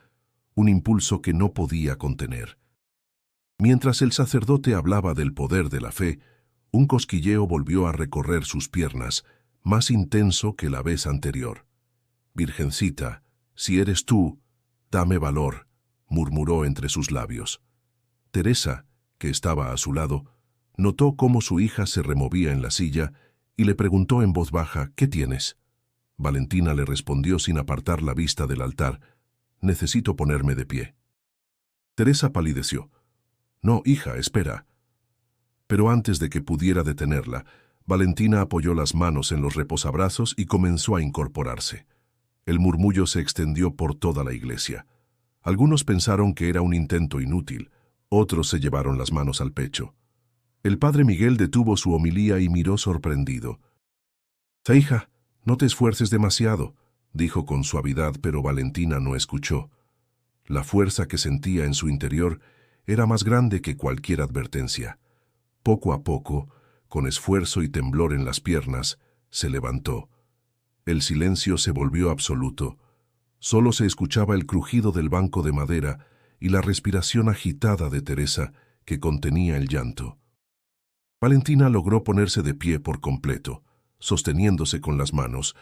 un impulso que no podía contener. Mientras el sacerdote hablaba del poder de la fe, un cosquilleo volvió a recorrer sus piernas, más intenso que la vez anterior. «Virgencita, si eres tú, dame valor», murmuró entre sus labios. Teresa, que estaba a su lado, notó cómo su hija se removía en la silla y le preguntó en voz baja, «¿Qué tienes?». Valentina le respondió sin apartar la vista del altar, «Necesito ponerme de pie». Teresa palideció. «No, hija, espera». Pero antes de que pudiera detenerla, Valentina apoyó las manos en los reposabrazos y comenzó a incorporarse. El murmullo se extendió por toda la iglesia. Algunos pensaron que era un intento inútil, otros se llevaron las manos al pecho. El padre Miguel detuvo su homilía y miró sorprendido. «Hija, no te esfuerces demasiado», dijo con suavidad, pero Valentina no escuchó. La fuerza que sentía en su interior era más grande que cualquier advertencia. Poco a poco, con esfuerzo y temblor en las piernas, se levantó. El silencio se volvió absoluto. Solo se escuchaba el crujido del banco de madera y la respiración agitada de Teresa, que contenía el llanto. Valentina logró ponerse de pie por completo, sosteniéndose con las manos,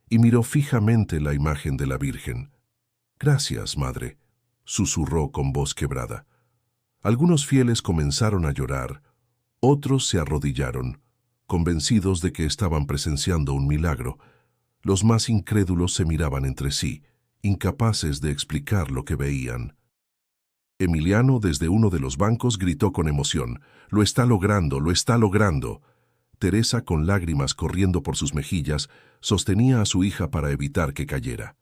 y miró fijamente la imagen de la Virgen. «Gracias, madre», susurró con voz quebrada. Algunos fieles comenzaron a llorar, otros se arrodillaron, convencidos de que estaban presenciando un milagro. Los más incrédulos se miraban entre sí, incapaces de explicar lo que veían. Emiliano, desde uno de los bancos, gritó con emoción, «¡Lo está logrando, lo está logrando!». Teresa, con lágrimas corriendo por sus mejillas, sostenía a su hija para evitar que cayera.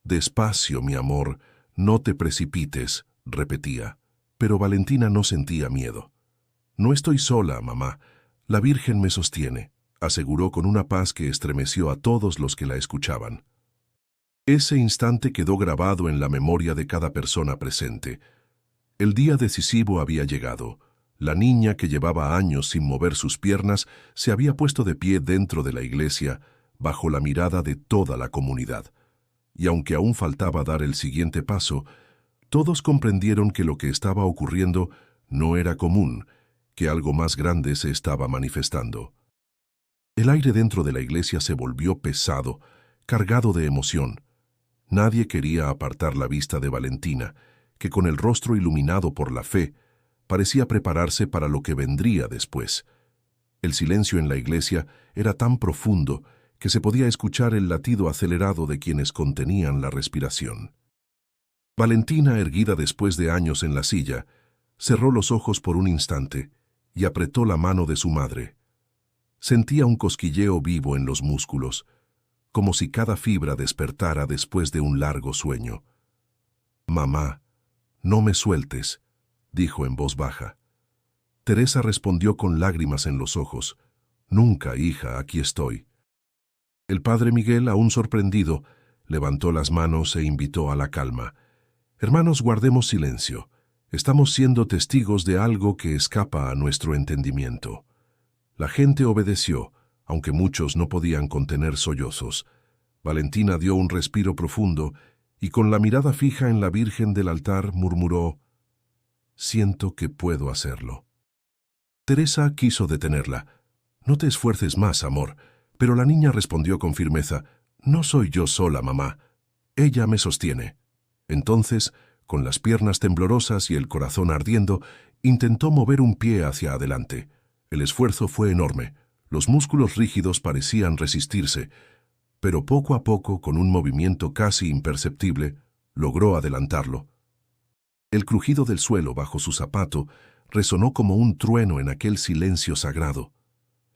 «Despacio, mi amor, no te precipites», repetía. Pero Valentina no sentía miedo. «No estoy sola, mamá. La Virgen me sostiene», aseguró con una paz que estremeció a todos los que la escuchaban. Ese instante quedó grabado en la memoria de cada persona presente. El día decisivo había llegado. La niña, que llevaba años sin mover sus piernas, se había puesto de pie dentro de la iglesia, bajo la mirada de toda la comunidad. Y aunque aún faltaba dar el siguiente paso, todos comprendieron que lo que estaba ocurriendo no era común, que algo más grande se estaba manifestando. El aire dentro de la iglesia se volvió pesado, cargado de emoción. Nadie quería apartar la vista de Valentina, que con el rostro iluminado por la fe, parecía prepararse para lo que vendría después. El silencio en la iglesia era tan profundo que se podía escuchar el latido acelerado de quienes contenían la respiración. Valentina, erguida después de años en la silla, cerró los ojos por un instante y apretó la mano de su madre. Sentía un cosquilleo vivo en los músculos, como si cada fibra despertara después de un largo sueño. «Mamá, no me sueltes», dijo en voz baja. Teresa respondió con lágrimas en los ojos, «Nunca, hija, aquí estoy». El padre Miguel, aún sorprendido, levantó las manos e invitó a la calma. «Hermanos, guardemos silencio. Estamos siendo testigos de algo que escapa a nuestro entendimiento». La gente obedeció, aunque muchos no podían contener sollozos. Valentina dio un respiro profundo y con la mirada fija en la Virgen del altar murmuró, «Siento que puedo hacerlo». Teresa quiso detenerla. «No te esfuerces más, amor», pero la niña respondió con firmeza, «No soy yo sola, mamá. Ella me sostiene». Entonces, con las piernas temblorosas y el corazón ardiendo, intentó mover un pie hacia adelante. El esfuerzo fue enorme. Los músculos rígidos parecían resistirse, pero poco a poco, con un movimiento casi imperceptible, logró adelantarlo. El crujido del suelo bajo su zapato resonó como un trueno en aquel silencio sagrado.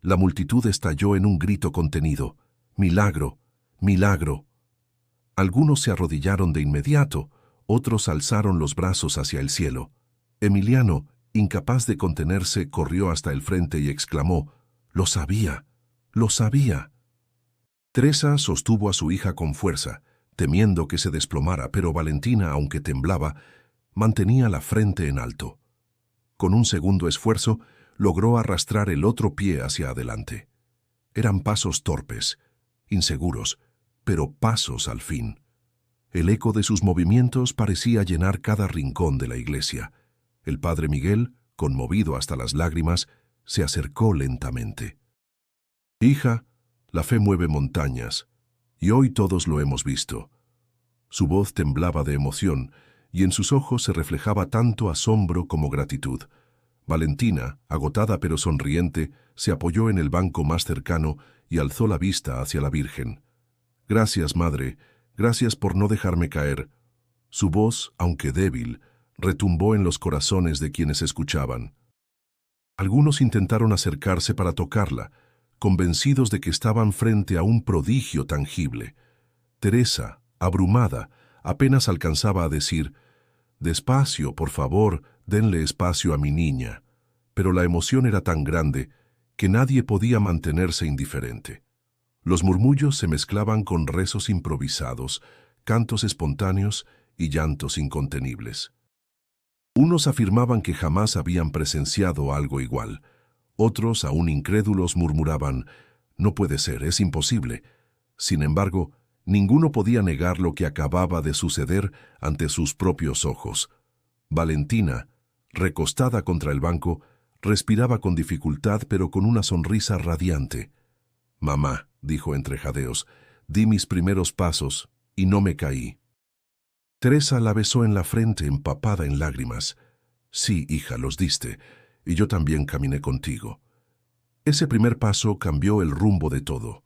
La multitud estalló en un grito contenido, «¡Milagro! ¡Milagro!». Algunos se arrodillaron de inmediato, otros alzaron los brazos hacia el cielo. Emiliano, incapaz de contenerse, corrió hasta el frente y exclamó, «¡Lo sabía! ¡Lo sabía!». Teresa sostuvo a su hija con fuerza, temiendo que se desplomara, pero Valentina, aunque temblaba, mantenía la frente en alto. Con un segundo esfuerzo, logró arrastrar el otro pie hacia adelante. Eran pasos torpes, inseguros, pero pasos al fin. El eco de sus movimientos parecía llenar cada rincón de la iglesia. El padre Miguel, conmovido hasta las lágrimas, se acercó lentamente. «Hija, la fe mueve montañas, y hoy todos lo hemos visto». Su voz temblaba de emoción, y en sus ojos se reflejaba tanto asombro como gratitud. Valentina, agotada pero sonriente, se apoyó en el banco más cercano y alzó la vista hacia la Virgen. «Gracias, madre, gracias por no dejarme caer». Su voz, aunque débil, retumbó en los corazones de quienes escuchaban. Algunos intentaron acercarse para tocarla, convencidos de que estaban frente a un prodigio tangible. Teresa, abrumada, apenas alcanzaba a decir: «Despacio, por favor, denle espacio a mi niña». Pero la emoción era tan grande que nadie podía mantenerse indiferente. Los murmullos se mezclaban con rezos improvisados, cantos espontáneos y llantos incontenibles. Unos afirmaban que jamás habían presenciado algo igual. Otros, aún incrédulos, murmuraban: «No puede ser, es imposible». Sin embargo, ninguno podía negar lo que acababa de suceder ante sus propios ojos. Valentina, recostada contra el banco, respiraba con dificultad pero con una sonrisa radiante. «Mamá», dijo entre jadeos, «di mis primeros pasos y no me caí». Teresa la besó en la frente empapada en lágrimas. «Sí, hija, los diste, y yo también caminé contigo». Ese primer paso cambió el rumbo de todo.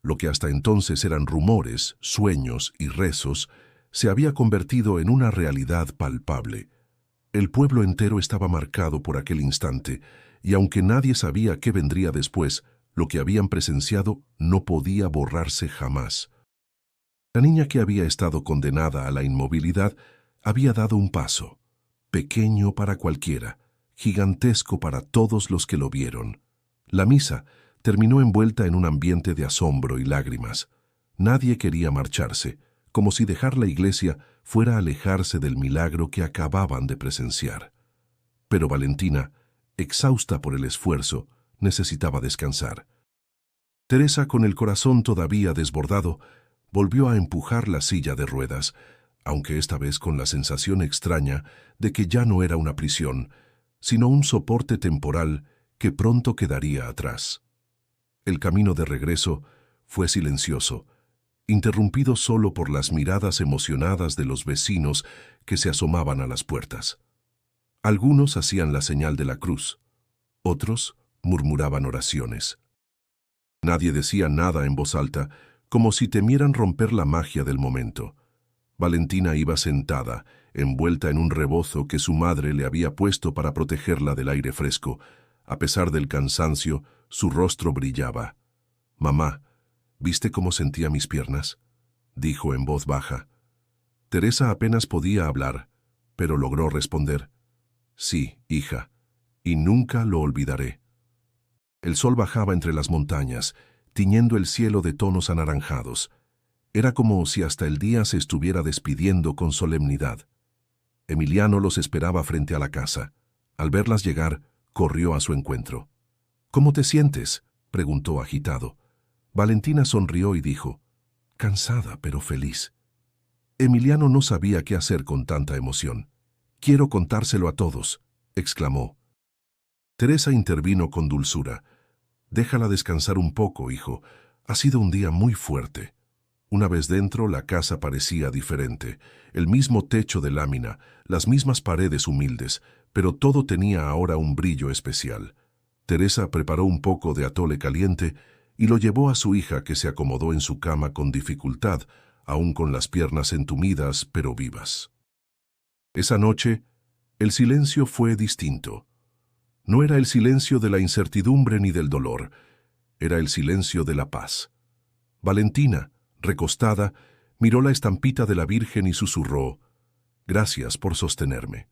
Lo que hasta entonces eran rumores, sueños y rezos, se había convertido en una realidad palpable. El pueblo entero estaba marcado por aquel instante, y aunque nadie sabía qué vendría después, lo que habían presenciado no podía borrarse jamás. La niña que había estado condenada a la inmovilidad había dado un paso, pequeño para cualquiera, gigantesco para todos los que lo vieron. La misa terminó envuelta en un ambiente de asombro y lágrimas. Nadie quería marcharse, como si dejar la iglesia fuera alejarse del milagro que acababan de presenciar. Pero Valentina, exhausta por el esfuerzo, necesitaba descansar. Teresa, con el corazón todavía desbordado, volvió a empujar la silla de ruedas, aunque esta vez con la sensación extraña de que ya no era una prisión, sino un soporte temporal que pronto quedaría atrás. El camino de regreso fue silencioso, interrumpido solo por las miradas emocionadas de los vecinos que se asomaban a las puertas. Algunos hacían la señal de la cruz, otros murmuraban oraciones. Nadie decía nada en voz alta, como si temieran romper la magia del momento. Valentina iba sentada, envuelta en un rebozo que su madre le había puesto para protegerla del aire fresco. A pesar del cansancio, su rostro brillaba. «Mamá, ¿viste cómo sentía mis piernas?», dijo en voz baja. Teresa apenas podía hablar, pero logró responder: «Sí, hija, y nunca lo olvidaré». El sol bajaba entre las montañas, tiñendo el cielo de tonos anaranjados. Era como si hasta el día se estuviera despidiendo con solemnidad. Emiliano los esperaba frente a la casa. Al verlas llegar, corrió a su encuentro. «¿Cómo te sientes?», preguntó agitado. Valentina sonrió y dijo: «Cansada, pero feliz». Emiliano no sabía qué hacer con tanta emoción. «Quiero contárselo a todos», exclamó. Teresa intervino con dulzura. «Déjala descansar un poco, hijo. Ha sido un día muy fuerte». Una vez dentro, la casa parecía diferente. El mismo techo de lámina, las mismas paredes humildes, pero todo tenía ahora un brillo especial. Teresa preparó un poco de atole caliente y lo llevó a su hija, que se acomodó en su cama con dificultad, aún con las piernas entumidas pero vivas. Esa noche, el silencio fue distinto. No era el silencio de la incertidumbre ni del dolor, era el silencio de la paz. Valentina, recostada, miró la estampita de la Virgen y susurró: «Gracias por sostenerme».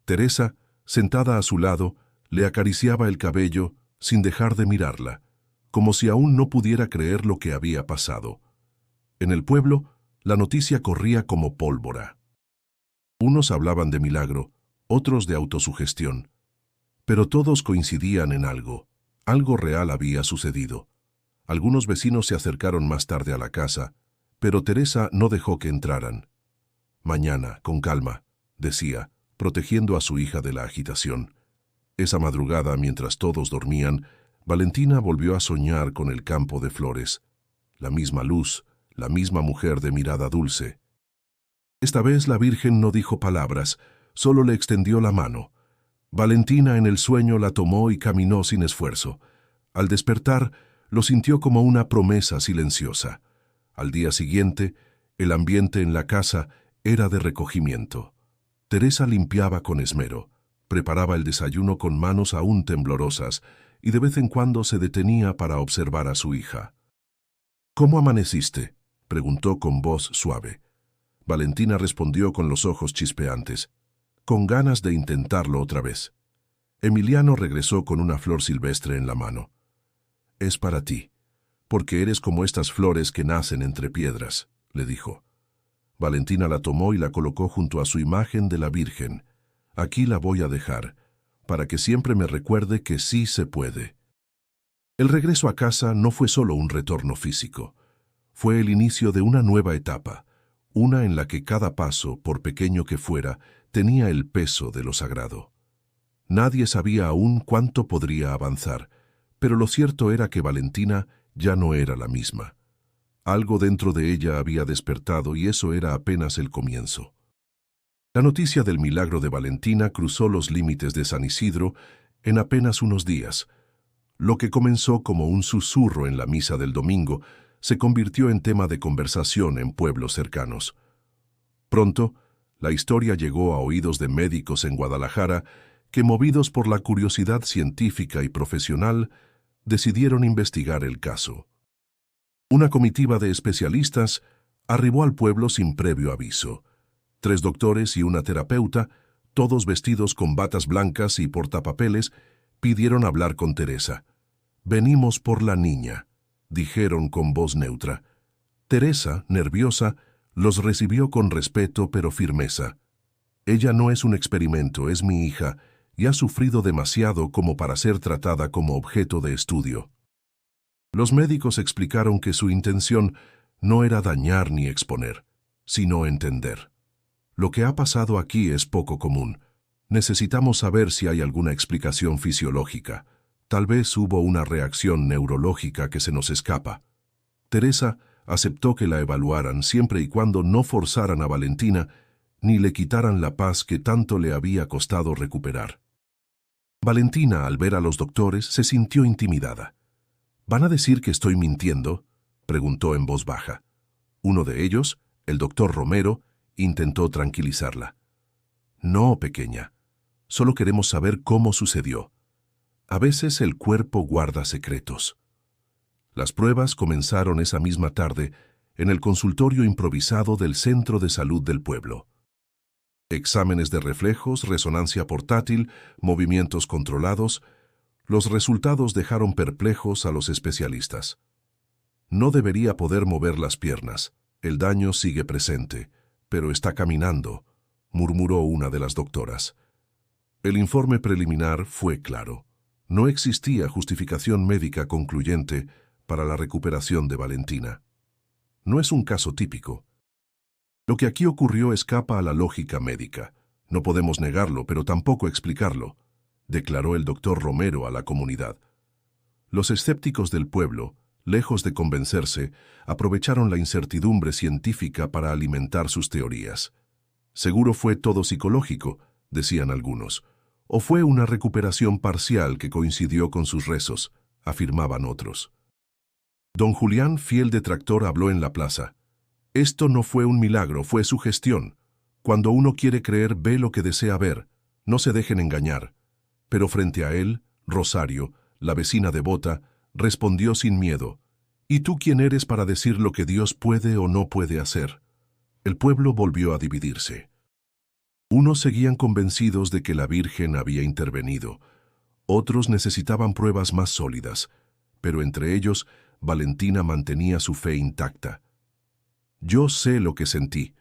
Teresa, sentada a su lado, le acariciaba el cabello sin dejar de mirarla, como si aún no pudiera creer lo que había pasado. En el pueblo, la noticia corría como pólvora. Unos hablaban de milagro, otros de autosugestión. Pero todos coincidían en algo. Algo real había sucedido. Algunos vecinos se acercaron más tarde a la casa, pero Teresa no dejó que entraran. Mañana, con calma, decía, protegiendo a su hija de la agitación. Esa madrugada, mientras todos dormían, Valentina volvió a soñar con el campo de flores. La misma luz, la misma mujer de mirada dulce. Esta vez la Virgen no dijo palabras, solo le extendió la mano. Valentina en el sueño la tomó y caminó sin esfuerzo. Al despertar, lo sintió como una promesa silenciosa. Al día siguiente, el ambiente en la casa era de recogimiento. Teresa limpiaba con esmero, preparaba el desayuno con manos aún temblorosas y de vez en cuando se detenía para observar a su hija. «¿Cómo amaneciste?», preguntó con voz suave. Valentina respondió con los ojos chispeantes, con ganas de intentarlo otra vez. Emiliano regresó con una flor silvestre en la mano. «Es para ti, porque eres como estas flores que nacen entre piedras», le dijo. Valentina la tomó y la colocó junto a su imagen de la Virgen. «Aquí la voy a dejar, para que siempre me recuerde que sí se puede». El regreso a casa no fue solo un retorno físico. Fue el inicio de una nueva etapa, una en la que cada paso, por pequeño que fuera, tenía el peso de lo sagrado. Nadie sabía aún cuánto podría avanzar, pero lo cierto era que Valentina ya no era la misma. Algo dentro de ella había despertado y eso era apenas el comienzo. La noticia del milagro de Valentina cruzó los límites de San Isidro en apenas unos días. Lo que comenzó como un susurro en la misa del domingo se convirtió en tema de conversación en pueblos cercanos. Pronto, la historia llegó a oídos de médicos en Guadalajara que, movidos por la curiosidad científica y profesional, decidieron investigar el caso. Una comitiva de especialistas arribó al pueblo sin previo aviso. 3 doctores y una terapeuta, todos vestidos con batas blancas y portapapeles, pidieron hablar con Teresa. «Venimos por la niña», dijeron con voz neutra. Teresa, nerviosa, los recibió con respeto pero firmeza. «Ella no es un experimento, es mi hija, y ha sufrido demasiado como para ser tratada como objeto de estudio». Los médicos explicaron que su intención no era dañar ni exponer, sino entender. «Lo que ha pasado aquí es poco común. Necesitamos saber si hay alguna explicación fisiológica. Tal vez hubo una reacción neurológica que se nos escapa». Teresa aceptó que la evaluaran siempre y cuando no forzaran a Valentina ni le quitaran la paz que tanto le había costado recuperar. Valentina, al ver a los doctores, se sintió intimidada. «¿Van a decir que estoy mintiendo?», preguntó en voz baja. Uno de ellos, el doctor Romero, intentó tranquilizarla. «No, pequeña. Solo queremos saber cómo sucedió. A veces el cuerpo guarda secretos». Las pruebas comenzaron esa misma tarde en el consultorio improvisado del Centro de Salud del pueblo. Exámenes de reflejos, resonancia portátil, movimientos controlados. Los resultados dejaron perplejos a los especialistas. «No debería poder mover las piernas. El daño sigue presente, pero está caminando», murmuró una de las doctoras. El informe preliminar fue claro. No existía justificación médica concluyente para la recuperación de Valentina. No es un caso típico. Lo que aquí ocurrió escapa a la lógica médica. No podemos negarlo, pero tampoco explicarlo, declaró el doctor Romero a la comunidad. Los escépticos del pueblo, lejos de convencerse, aprovecharon la incertidumbre científica para alimentar sus teorías. «Seguro fue todo psicológico», decían algunos, «o fue una recuperación parcial que coincidió con sus rezos», afirmaban otros. Don Julián, fiel detractor, habló en la plaza. «Esto no fue un milagro, fue sugestión. Cuando uno quiere creer, ve lo que desea ver. No se dejen engañar». Pero frente a él, Rosario, la vecina devota, respondió sin miedo. «¿Y tú quién eres para decir lo que Dios puede o no puede hacer?». El pueblo volvió a dividirse. Unos seguían convencidos de que la Virgen había intervenido. Otros necesitaban pruebas más sólidas, pero entre ellos, Valentina mantenía su fe intacta. «Yo sé lo que sentí.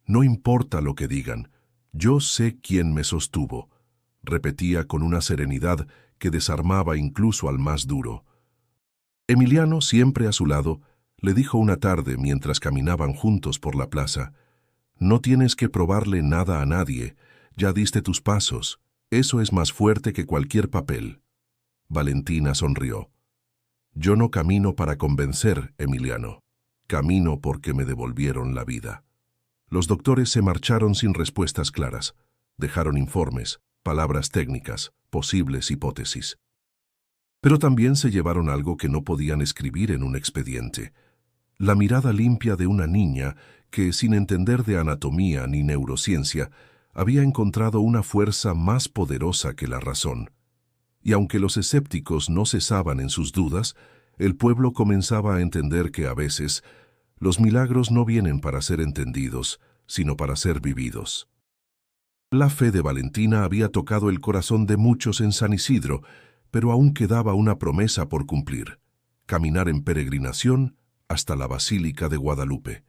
No importa lo que digan. Yo sé quién me sostuvo». repetía con una serenidad que desarmaba incluso al más duro. Emiliano, siempre a su lado, le dijo una tarde mientras caminaban juntos por la plaza: «No tienes que probarle nada a nadie, ya diste tus pasos, eso es más fuerte que cualquier papel». Valentina sonrió. «Yo no camino para convencer, Emiliano. Camino porque me devolvieron la vida». Los doctores se marcharon sin respuestas claras. Dejaron informes, palabras técnicas, posibles hipótesis. Pero también se llevaron algo que no podían escribir en un expediente: la mirada limpia de una niña que, sin entender de anatomía ni neurociencia, había encontrado una fuerza más poderosa que la razón. Y aunque los escépticos no cesaban en sus dudas, el pueblo comenzaba a entender que a veces los milagros no vienen para ser entendidos, sino para ser vividos. La fe de Valentina había tocado el corazón de muchos en San Isidro, pero aún quedaba una promesa por cumplir: caminar en peregrinación hasta la Basílica de Guadalupe.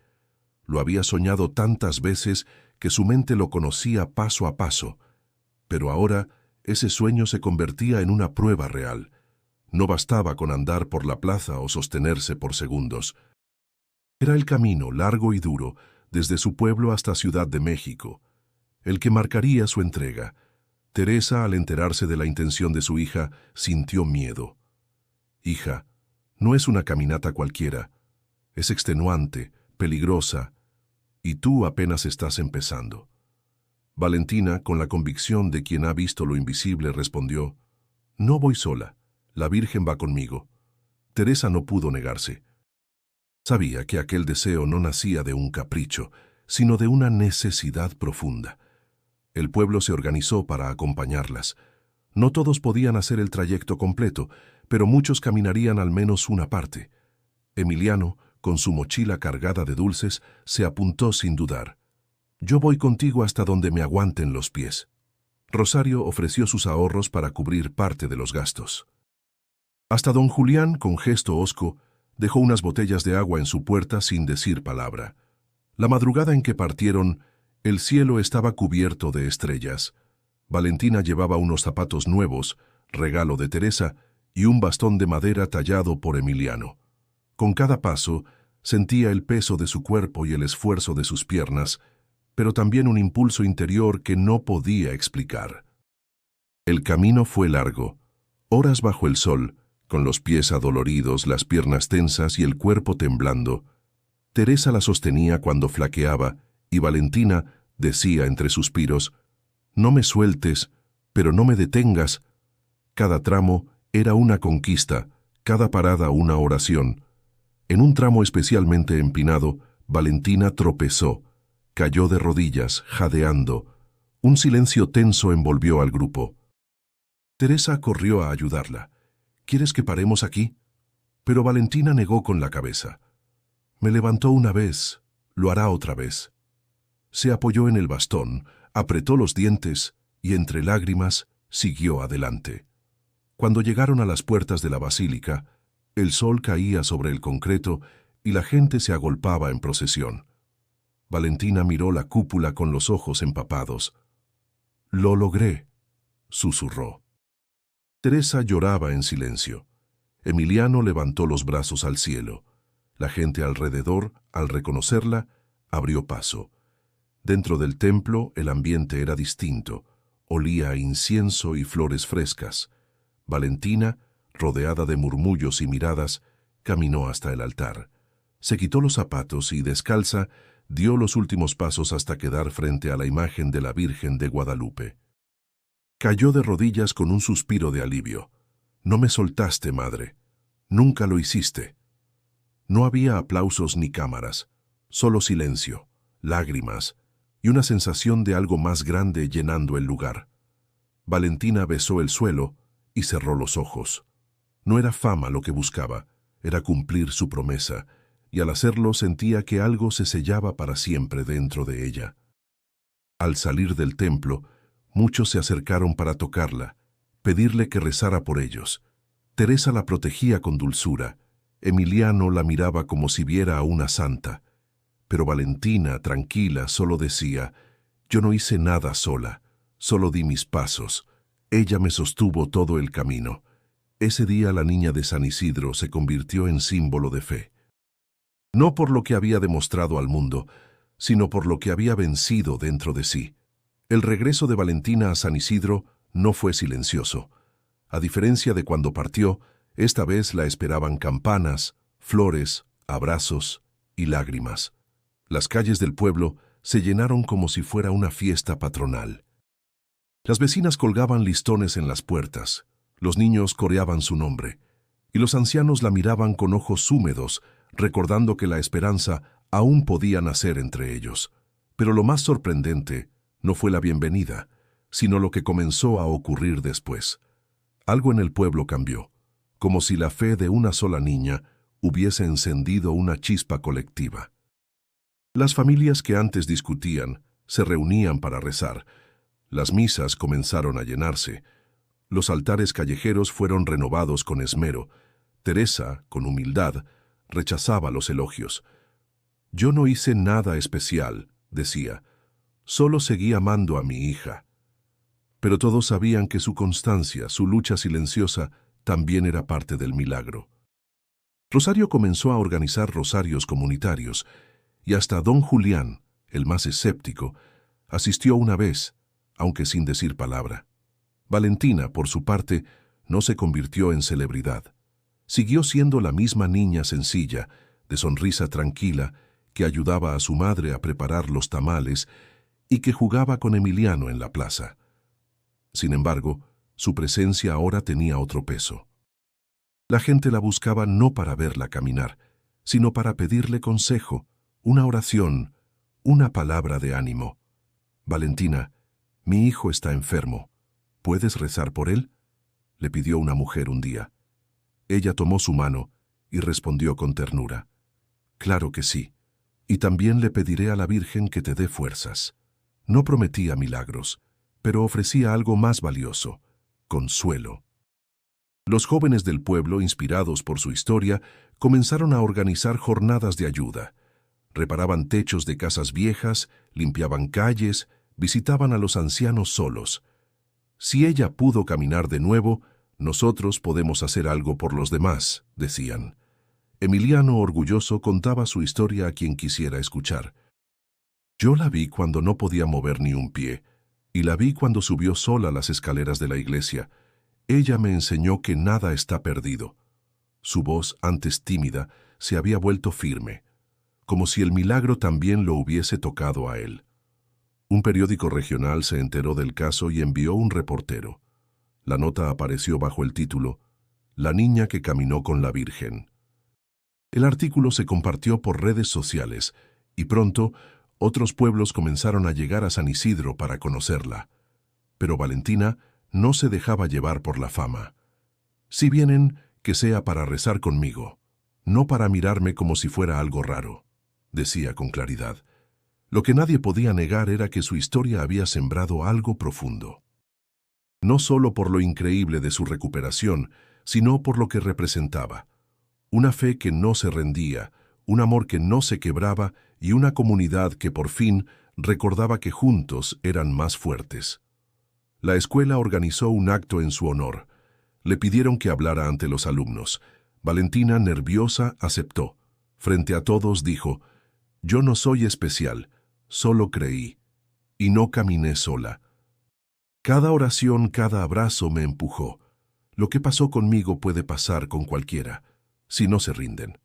Lo había soñado tantas veces que su mente lo conocía paso a paso, pero ahora ese sueño se convertía en una prueba real. No bastaba con andar por la plaza o sostenerse por segundos. Era el camino largo y duro, desde su pueblo hasta Ciudad de México, el que marcaría su entrega. Teresa, al enterarse de la intención de su hija, sintió miedo. «Hija, no es una caminata cualquiera. Es extenuante, peligrosa, y tú apenas estás empezando». Valentina, con la convicción de quien ha visto lo invisible, respondió: «No voy sola, la Virgen va conmigo». Teresa no pudo negarse. Sabía que aquel deseo no nacía de un capricho, sino de una necesidad profunda. El pueblo se organizó para acompañarlas. No todos podían hacer el trayecto completo, pero muchos caminarían al menos una parte. Emiliano, con su mochila cargada de dulces, se apuntó sin dudar. «Yo voy contigo hasta donde me aguanten los pies». Rosario ofreció sus ahorros para cubrir parte de los gastos. Hasta don Julián, con gesto hosco, dejó unas botellas de agua en su puerta sin decir palabra. La madrugada en que partieron, el cielo estaba cubierto de estrellas. Valentina llevaba unos zapatos nuevos, regalo de Teresa, y un bastón de madera tallado por Emiliano. Con cada paso, sentía el peso de su cuerpo y el esfuerzo de sus piernas, pero también un impulso interior que no podía explicar. El camino fue largo, horas bajo el sol, con los pies adoloridos, las piernas tensas y el cuerpo temblando. Teresa la sostenía cuando flaqueaba, y Valentina decía entre suspiros: «No me sueltes, pero no me detengas». Cada tramo era una conquista, cada parada una oración. En un tramo especialmente empinado, Valentina tropezó, cayó de rodillas, jadeando. Un silencio tenso envolvió al grupo. Teresa corrió a ayudarla. «¿Quieres que paremos aquí?». Pero Valentina negó con la cabeza. «Me levantó una vez, lo hará otra vez». Se apoyó en el bastón, apretó los dientes y, entre lágrimas, siguió adelante. Cuando llegaron a las puertas de la basílica, el sol caía sobre el concreto y la gente se agolpaba en procesión. Valentina miró la cúpula con los ojos empapados. «Lo logré», susurró. Teresa lloraba en silencio. Emiliano levantó los brazos al cielo. La gente alrededor, al reconocerla, abrió paso. Dentro del templo el ambiente era distinto. Olía a incienso y flores frescas. Valentina, rodeada de murmullos y miradas, caminó hasta el altar. Se quitó los zapatos y, descalza, dio los últimos pasos hasta quedar frente a la imagen de la Virgen de Guadalupe. Cayó de rodillas con un suspiro de alivio. «No me soltaste, madre. Nunca lo hiciste». No había aplausos ni cámaras, solo silencio, lágrimas y una sensación de algo más grande llenando el lugar. Valentina besó el suelo y cerró los ojos. No era fama lo que buscaba, era cumplir su promesa, y al hacerlo sentía que algo se sellaba para siempre dentro de ella. Al salir del templo, muchos se acercaron para tocarla, pedirle que rezara por ellos. Teresa la protegía con dulzura. Emiliano la miraba como si viera a una santa. Pero Valentina, tranquila, solo decía: «Yo no hice nada sola, solo di mis pasos, Ella me sostuvo todo el camino. Ese día la niña de San Isidro se convirtió en símbolo de fe. No por lo que había demostrado al mundo, sino por lo que había vencido dentro de sí. El regreso de Valentina a San Isidro no fue silencioso. A diferencia de cuando partió, esta vez la esperaban campanas, flores, abrazos y lágrimas. Las calles del pueblo se llenaron como si fuera una fiesta patronal. Las vecinas colgaban listones en las puertas, los niños coreaban su nombre, y los ancianos la miraban con ojos húmedos, recordando que la esperanza aún podía nacer entre ellos. Pero lo más sorprendente no fue la bienvenida, sino lo que comenzó a ocurrir después. Algo en el pueblo cambió, como si la fe de una sola niña hubiese encendido una chispa colectiva. Las familias que antes discutían se reunían para rezar. Las misas comenzaron a llenarse. Los altares callejeros fueron renovados con esmero. Teresa, con humildad, rechazaba los elogios. «Yo no hice nada especial», decía. «Solo seguí amando a mi hija». Pero todos sabían que su constancia, su lucha silenciosa, también era parte del milagro. Rosario comenzó a organizar rosarios comunitarios, y hasta don Julián, el más escéptico, asistió una vez, aunque sin decir palabra. Valentina, por su parte, no se convirtió en celebridad. Siguió siendo la misma niña sencilla, de sonrisa tranquila, que ayudaba a su madre a preparar los tamales y que jugaba con Emiliano en la plaza. Sin embargo, su presencia ahora tenía otro peso. La gente la buscaba no para verla caminar, sino para pedirle consejo, una oración, una palabra de ánimo. «Valentina, mi hijo está enfermo. ¿Puedes rezar por él?», le pidió una mujer un día. Ella tomó su mano y respondió con ternura: «Claro que sí, y también le pediré a la Virgen que te dé fuerzas». No prometía milagros, pero ofrecía algo más valioso: consuelo. Los jóvenes del pueblo, inspirados por su historia, comenzaron a organizar jornadas de ayuda. Reparaban techos de casas viejas, limpiaban calles, visitaban a los ancianos solos. «Si ella pudo caminar de nuevo, nosotros podemos hacer algo por los demás», decían. Emiliano, orgulloso, contaba su historia a quien quisiera escuchar. «Yo la vi cuando no podía mover ni un pie, y la vi cuando subió sola las escaleras de la iglesia. Ella me enseñó que nada está perdido». Su voz, antes tímida, se había vuelto firme, como si el milagro también lo hubiese tocado a él. Un periódico regional se enteró del caso y envió un reportero. La nota apareció bajo el título «La niña que caminó con la Virgen». El artículo se compartió por redes sociales y pronto otros pueblos comenzaron a llegar a San Isidro para conocerla. Pero Valentina no se dejaba llevar por la fama. «Si vienen, que sea para rezar conmigo, no para mirarme como si fuera algo raro», decía con claridad. Lo que nadie podía negar era que su historia había sembrado algo profundo. No solo por lo increíble de su recuperación, sino por lo que representaba. Una fe que no se rendía, un amor que no se quebraba y una comunidad que por fin recordaba que juntos eran más fuertes. La escuela organizó un acto en su honor. Le pidieron que hablara ante los alumnos. Valentina, nerviosa, aceptó. Frente a todos dijo: «Yo no soy especial, solo creí, y no caminé sola. Cada oración, cada abrazo me empujó. Lo que pasó conmigo puede pasar con cualquiera, si no se rinden».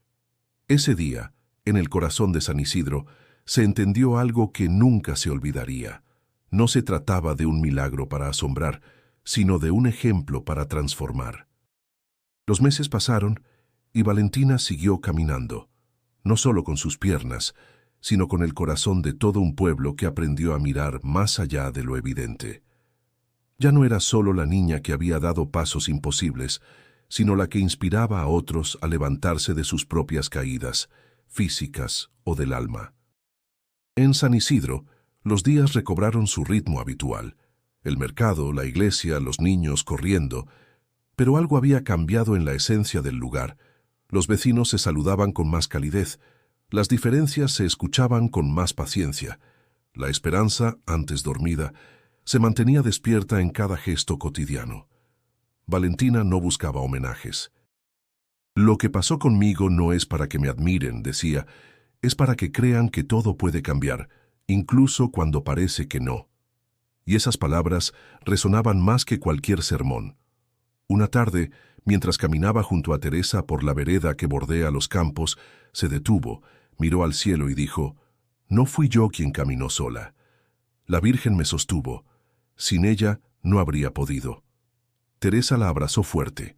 Ese día, en el corazón de San Isidro, se entendió algo que nunca se olvidaría. No se trataba de un milagro para asombrar, sino de un ejemplo para transformar. Los meses pasaron y Valentina siguió caminando, no solo con sus piernas, sino con el corazón de todo un pueblo que aprendió a mirar más allá de lo evidente. Ya no era solo la niña que había dado pasos imposibles, sino la que inspiraba a otros a levantarse de sus propias caídas, físicas o del alma. En San Isidro, los días recobraron su ritmo habitual. El mercado, la iglesia, los niños corriendo. Pero algo había cambiado en la esencia del lugar. Los vecinos se saludaban con más calidez. Las diferencias se escuchaban con más paciencia. La esperanza, antes dormida, Se mantenía despierta en cada gesto cotidiano. Valentina no buscaba homenajes. Lo que pasó conmigo no es para que me admiren, decía, es para que crean que todo puede cambiar, incluso cuando parece que no. Y esas palabras resonaban más que cualquier sermón. Una tarde, mientras caminaba junto a Teresa por la vereda que bordea los campos, se detuvo, miró al cielo y dijo: «No fui yo quien caminó sola. La Virgen me sostuvo. Sin ella no habría podido». Teresa la abrazó fuerte.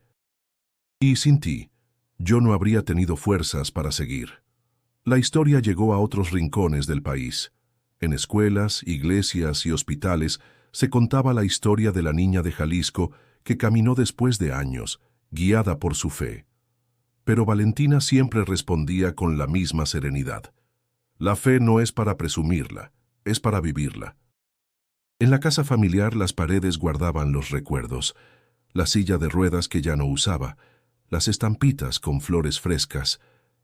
«Y sin ti, yo no habría tenido fuerzas para seguir». La historia llegó a otros rincones del país. En escuelas, iglesias y hospitales se contaba la historia de la niña de Jalisco que caminó después de años, guiada por su fe. Pero Valentina siempre respondía con la misma serenidad: «La fe no es para presumirla, es para vivirla». En la casa familiar las paredes guardaban los recuerdos, la silla de ruedas que ya no usaba, las estampitas con flores frescas,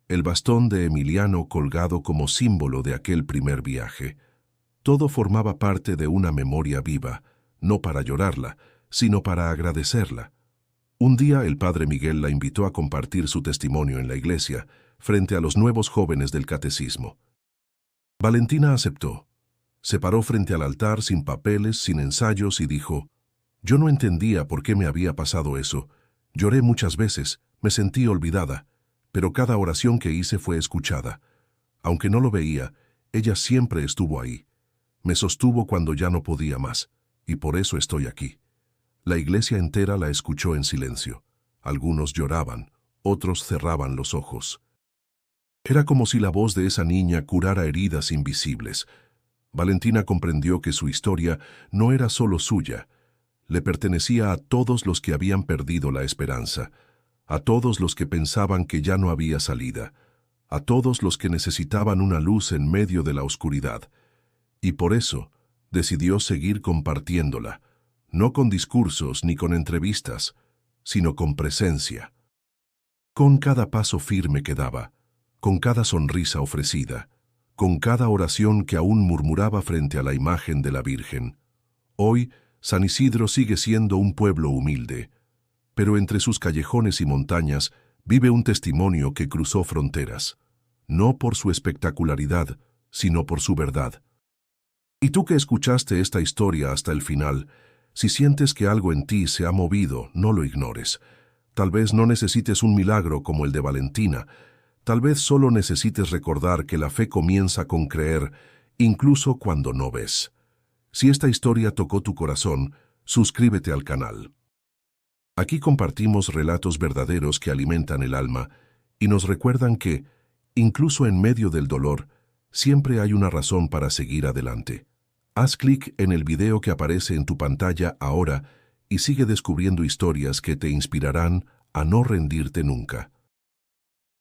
el bastón de Emiliano colgado como símbolo de aquel primer viaje. Todo formaba parte de una memoria viva, no para llorarla, sino para agradecerla. Un día el padre Miguel la invitó a compartir su testimonio en la iglesia, frente a los nuevos jóvenes del catecismo. Valentina aceptó. Se paró frente al altar sin papeles, sin ensayos y dijo: «Yo no entendía por qué me había pasado eso. Lloré muchas veces, me sentí olvidada, pero cada oración que hice fue escuchada. Aunque no lo veía, ella siempre estuvo ahí. Me sostuvo cuando ya no podía más, y por eso estoy aquí». La iglesia entera la escuchó en silencio. Algunos lloraban, otros cerraban los ojos. Era como si la voz de esa niña curara heridas invisibles. Valentina comprendió que su historia no era solo suya, le pertenecía a todos los que habían perdido la esperanza, a todos los que pensaban que ya no había salida, a todos los que necesitaban una luz en medio de la oscuridad. Y por eso decidió seguir compartiéndola, no con discursos ni con entrevistas, sino con presencia. Con cada paso firme que daba, con cada sonrisa ofrecida, con cada oración que aún murmuraba frente a la imagen de la Virgen. Hoy, San Isidro sigue siendo un pueblo humilde, pero entre sus callejones y montañas vive un testimonio que cruzó fronteras, no por su espectacularidad, sino por su verdad. Y tú que escuchaste esta historia hasta el final, si sientes que algo en ti se ha movido, no lo ignores. Tal vez no necesites un milagro como el de Valentina, tal vez solo necesites recordar que la fe comienza con creer, incluso cuando no ves. Si esta historia tocó tu corazón, suscríbete al canal. Aquí compartimos relatos verdaderos que alimentan el alma y nos recuerdan que, incluso en medio del dolor, siempre hay una razón para seguir adelante. Haz clic en el video que aparece en tu pantalla ahora y sigue descubriendo historias que te inspirarán a no rendirte nunca.